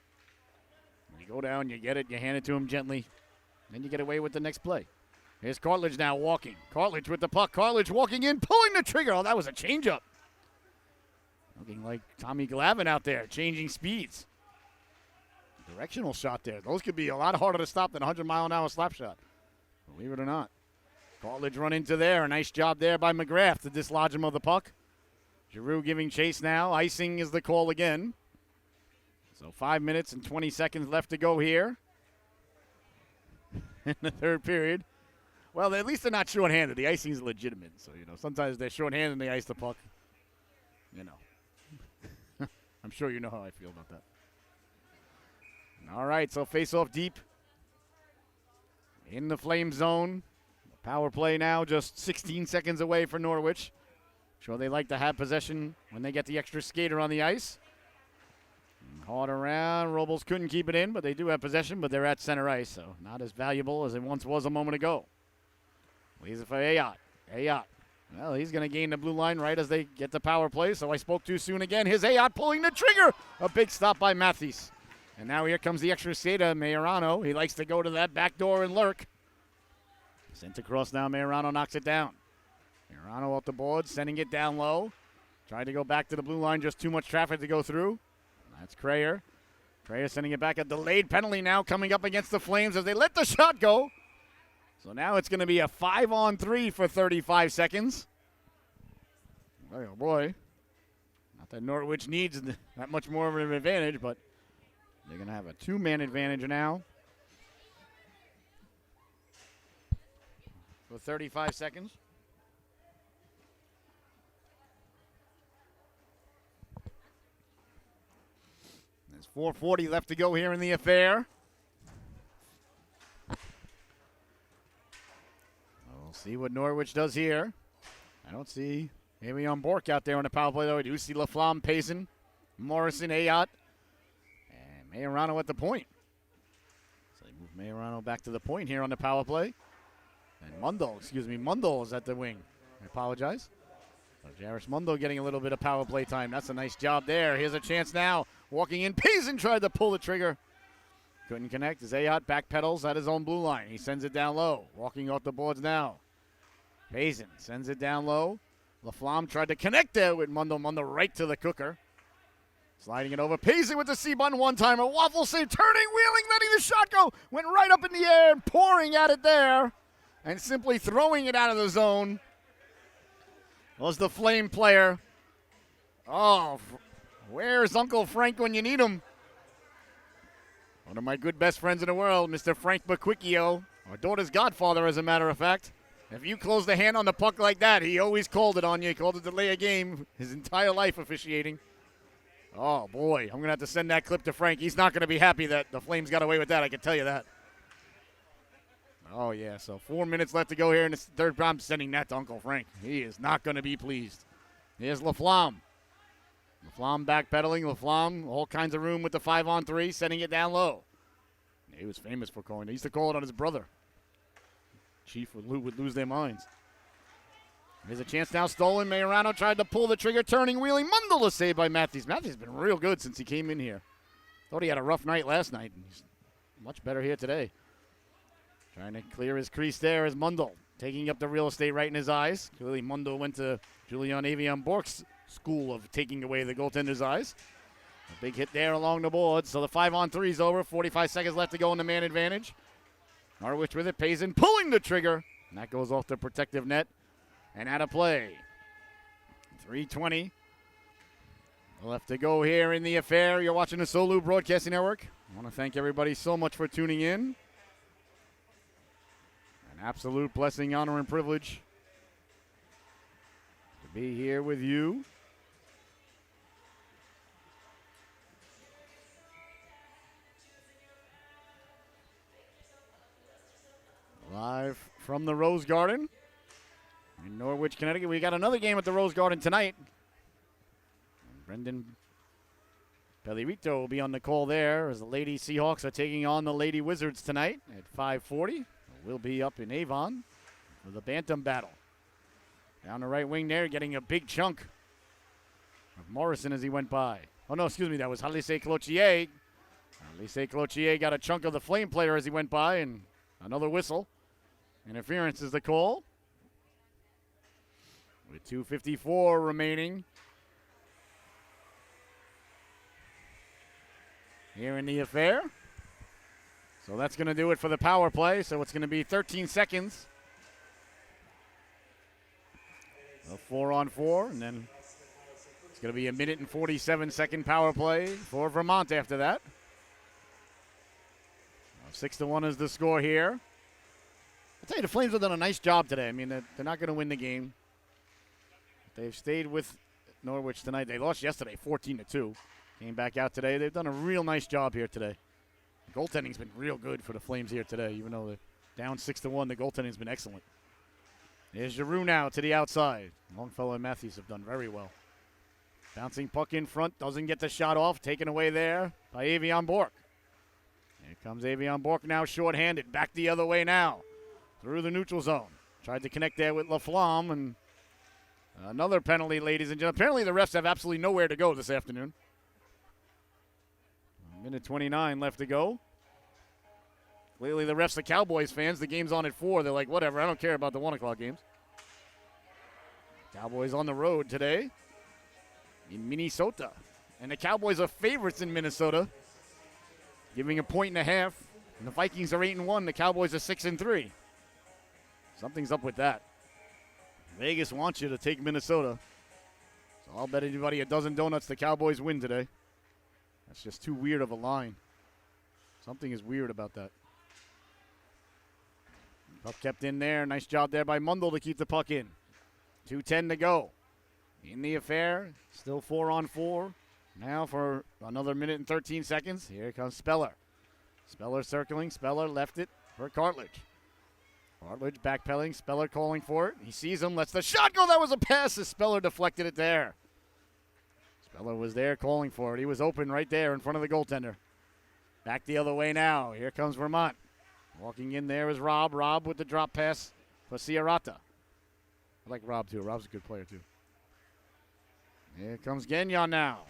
When you go down, you get it, you hand it to him gently. Then you get away with the next play. Here's Cartledge now walking. Cartledge with the puck. Cartledge walking in, pulling the trigger. Oh, that was a changeup. Looking like Tommy Glavin out there, changing speeds. Directional shot there. Those could be a lot harder to stop than a 100-mile-an-hour slap shot. Believe it or not. Cartledge run into there. A nice job there by McGrath to dislodge him of the puck. Giroux giving chase now. Icing is the call again. So 5 minutes and 20 seconds left to go here in the third period. Well, at least they're not short-handed. The icing is legitimate. So, sometimes they're short-handed and they ice the puck. I'm sure you know how I feel about that. All right, so face-off deep in the Flame zone. Power play now just 16 seconds away for Norwich. Sure they like to have possession when they get the extra skater on the ice. Hard around. Robles couldn't keep it in, but they do have possession, but they're at center ice, so not as valuable as it once was a moment ago. Leaves it for Ayotte. Ayotte. Well, he's going to gain the blue line right as they get the power play, so I spoke too soon again. Here's Ayotte pulling the trigger. A big stop by Matthews. And now here comes the extra skater, Majorano. He likes to go to that back door and lurk. Sent across now. Majorano knocks it down. Majorano off the board, sending it down low. Trying to go back to the blue line, just too much traffic to go through. That's Crayer. Crayer sending it back. A delayed penalty now coming up against the Flames as they let the shot go. So now it's going to be a 5-on-3 for 35 seconds. Oh, boy. Not that Norwich needs that much more of an advantage, but they're going to have a two-man advantage now for 35 seconds. There's 4:40 left to go here in the affair. We'll see what Norwich does here. I don't see Avion Bork out there on the power play, though. I do see Laflamme, Payson, Morrison, Ayotte, and Majorano at the point. So they move Majorano back to the point here on the power play. And Mundell is at the wing. I apologize. So Jairus Mundell getting a little bit of power play time. That's a nice job there. Here's a chance now. Walking in, Payson tried to pull the trigger. Couldn't connect as Ayotte backpedals at his own blue line. He sends it down low. Walking off the boards now. Payson sends it down low. Laflamme tried to connect there with Mundell. Mundell right to the cooker. Sliding it over. Payson with the C-button one-timer. Waffle save, turning, wheeling, letting the shot go. Went right up in the air and pouring at it there. And simply throwing it out of the zone was the Flame player. Oh, where's Uncle Frank when you need him? One of my good best friends in the world, Mr. Frank Baquicchio, our daughter's godfather, as a matter of fact. If you close the hand on the puck like that, he always called it on you. He called it delay a game his entire life officiating. Oh, boy, I'm going to have to send that clip to Frank. He's not going to be happy that the Flames got away with that, I can tell you that. Oh, yeah, so 4 minutes left to go here in the third. I'm sending that to Uncle Frank. He is not going to be pleased. Here's Laflamme. LaFlamme backpedaling. LaFlamme, all kinds of room with the 5-on-3, setting it down low. He was famous for calling. He used to call it on his brother. Chief would lose their minds. There's a chance now stolen. Majorano tried to pull the trigger, turning, wheeling. Mundell saved by Matthews. Matthews has been real good since he came in here. Thought he had a rough night last night. He's much better here today. Trying to clear his crease there is Mundell. Taking up the real estate right in his eyes. Clearly Mundell went to Julian Avion Bork's school of taking away the goaltender's eyes. A big hit there along the board. So the 5-on-3 is over. 45 seconds left to go in the man advantage. Norwich with it. Payson pulling the trigger. And that goes off the protective net. And out of play. 3:20 left to go here in the affair. You're watching the Solu Broadcasting Network. I want to thank everybody so much for tuning in. An absolute blessing, honor, and privilege to be here with you. Live from the Rose Garden in Norwich, Connecticut. We got another game at the Rose Garden tonight. And Brendan Pellerito will be on the call there as the Lady Seahawks are taking on the Lady Wizards tonight at 5:40. We'll be up in Avon for the Bantam battle. Down the right wing there, getting a big chunk of Morrison as he went by. Oh, no, excuse me, that was Halise Cloutier. Halise Cloutier got a chunk of the Flame player as he went by, and another whistle. Interference is the call. With 2:54 remaining here in the affair. So that's going to do it for the power play. So it's going to be 13 seconds. A 4-on-4, and then it's going to be a 1:47 power play for Vermont after that. 6-1 is the score here. I'll tell you, the Flames have done a nice job today. I mean, they're not going to win the game. They've stayed with Norwich tonight. They lost yesterday, 14-2. Came back out today. They've done a real nice job here today. The goaltending's been real good for the Flames here today. Even though they're down 6-1, the goaltending's been excellent. There's Giroux now to the outside. Longfellow and Matthews have done very well. Bouncing puck in front, doesn't get the shot off. Taken away there by Avion Bork. Here comes Avion Bork now shorthanded. Back the other way now. Through the neutral zone. Tried to connect there with LaFlamme, and another penalty, ladies and gentlemen. Apparently the refs have absolutely nowhere to go this afternoon. 1:29 left to go. Clearly the refs are Cowboys fans. The game's on at 4. They're like, whatever, I don't care about the 1 o'clock games. Cowboys on the road today in Minnesota. And the Cowboys are favorites in Minnesota, giving a 1.5. And the Vikings are 8-1. The Cowboys are 6-3. Something's up with that. Vegas wants you to take Minnesota. So I'll bet anybody a dozen donuts the Cowboys win today. That's just too weird of a line. Something is weird about that. Puck kept in there. Nice job there by Mundell to keep the puck in. 2:10 to go. In the affair. Still 4-on-4. Now for another 1:13. Here comes Speller. Speller circling. Speller left it for Cartledge. Cartledge backpedaling. Speller calling for it. He sees him. Lets the shot go. That was a pass as Speller deflected it there. Speller was there calling for it. He was open right there in front of the goaltender. Back the other way now. Here comes Vermont. Walking in there is Rob. Rob with the drop pass for Ciarata. I like Rob, too. Rob's a good player, too. Here comes Gagnon now.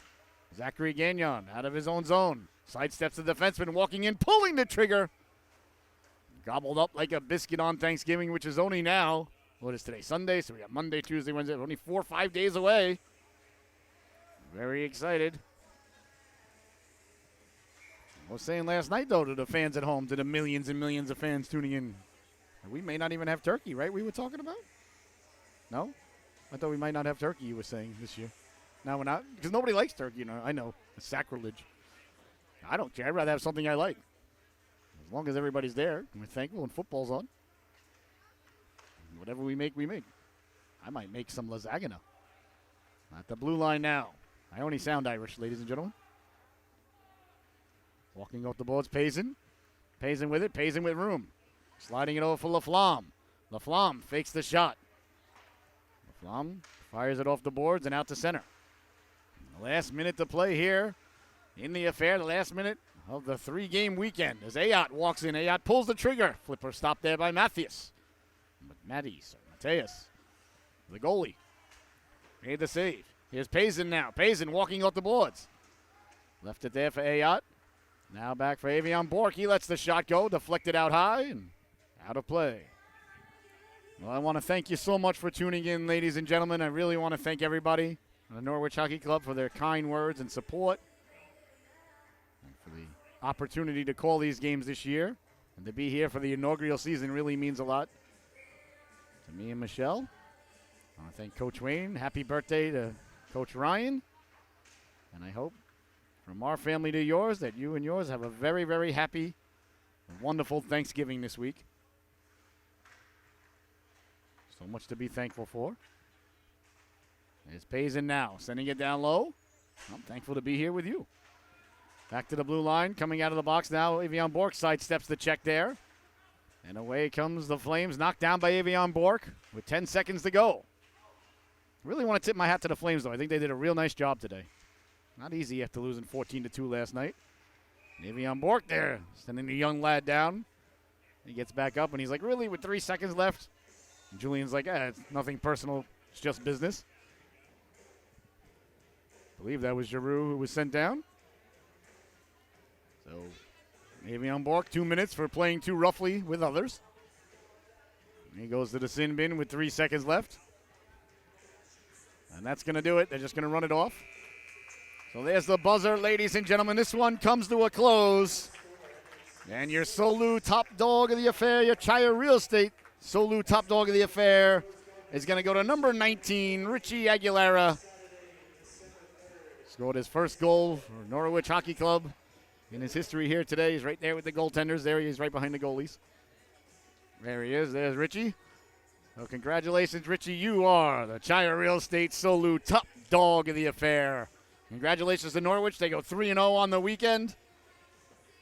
Zachary Gagnon out of his own zone. Sidesteps the defenseman, walking in, pulling the trigger. Gobbled up like a biscuit on Thanksgiving, which is only now, what is today, Sunday? So we got Monday, Tuesday, Wednesday, only 4 or 5 days away. Very excited. I was saying last night, though, to the fans at home, to the millions and millions of fans tuning in, we may not even have turkey, right? We were talking about? No? I thought we might not have turkey, you were saying, this year. Now we're not, because nobody likes turkey, you know. I know. It's sacrilege. I don't care. I'd rather have something I like. As long as everybody's there, and we're thankful and football's on. Whatever we make, we make. I might make some lasagna. At the blue line now. I only sound Irish, ladies and gentlemen. Walking off the boards, Payson. Payson with it. Payson with room. Sliding it over for LaFlamme. LaFlamme fakes the shot. LaFlamme fires it off the boards and out to center. The last minute to play here in the affair, the last minute of the 3-game weekend. As Ayot walks in, Ayot pulls the trigger. Flipper stopped there by Matthias. Mateus, the goalie, made the save. Here's Payson now. Payson walking off the boards. Left it there for Ayot. Now back for Avion Bork. He lets the shot go, deflected out high and out of play. Well, I want to thank you so much for tuning in, ladies and gentlemen. I really want to thank everybody at the Norwich Hockey Club for their kind words and support, and for the opportunity to call these games this year. And to be here for the inaugural season really means a lot to me and Michelle. I want to thank Coach Wayne. Happy birthday to Coach Ryan. And I hope from our family to yours that you and yours have a very, very happy and wonderful Thanksgiving this week. So much to be thankful for. There's Payson now, sending it down low. I'm thankful to be here with you. Back to the blue line, coming out of the box now. Avion Bork sidesteps the check there. And away comes the Flames, knocked down by Avion Bork with 10 seconds to go. Really want to tip my hat to the Flames, though. I think they did a real nice job today. Not easy after losing 14-2 last night. And Avion Bork there, sending the young lad down. He gets back up, and he's like, really, with 3 seconds left? And Julian's like, it's nothing personal. It's just business. I believe that was Giroux who was sent down. So, Avion Bork, 2 minutes for playing too roughly with others. And he goes to the sin bin with 3 seconds left. And that's going to do it. They're just going to run it off. So there's the buzzer, ladies and gentlemen. This one comes to a close. And your Solu top dog of the affair, your Chaya Real Estate Solu top dog of the affair, is going to go to number 19, Richie Aguilera. Scored his first goal for Norwich Hockey Club in his history here today. He's right there with the goaltenders. There he is, right behind the goalies. There he is. There's Richie. So congratulations, Richie. You are the Chaya Real Estate Solu top dog of the affair. Congratulations to Norwich. They go 3-0 on the weekend.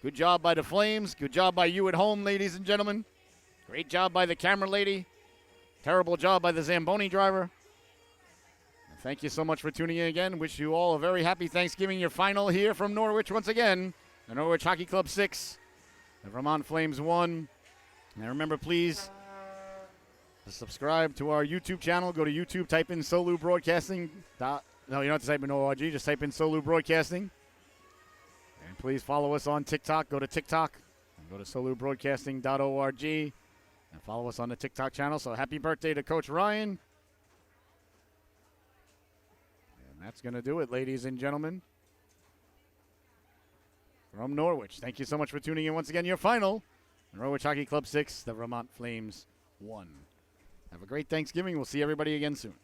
Good job by the Flames. Good job by you at home, ladies and gentlemen. Great job by the camera lady. Terrible job by the Zamboni driver. And thank you so much for tuning in again. Wish you all a very happy Thanksgiving. Your final here from Norwich once again. The Norwich Hockey Club 6. The Vermont Flames 1. And remember, please, to subscribe to our YouTube channel. Go to YouTube, type in Solu Broadcasting. No, you don't have to type in ORG. Just type in Solu Broadcasting. And please follow us on TikTok. Go to TikTok. And go to solubroadcasting.org. And follow us on the TikTok channel. So happy birthday to Coach Ryan. And that's going to do it, ladies and gentlemen. From Norwich. Thank you so much for tuning in once again. Your final, Norwich Hockey Club 6, the Vermont Flames 1. Have a great Thanksgiving. We'll see everybody again soon.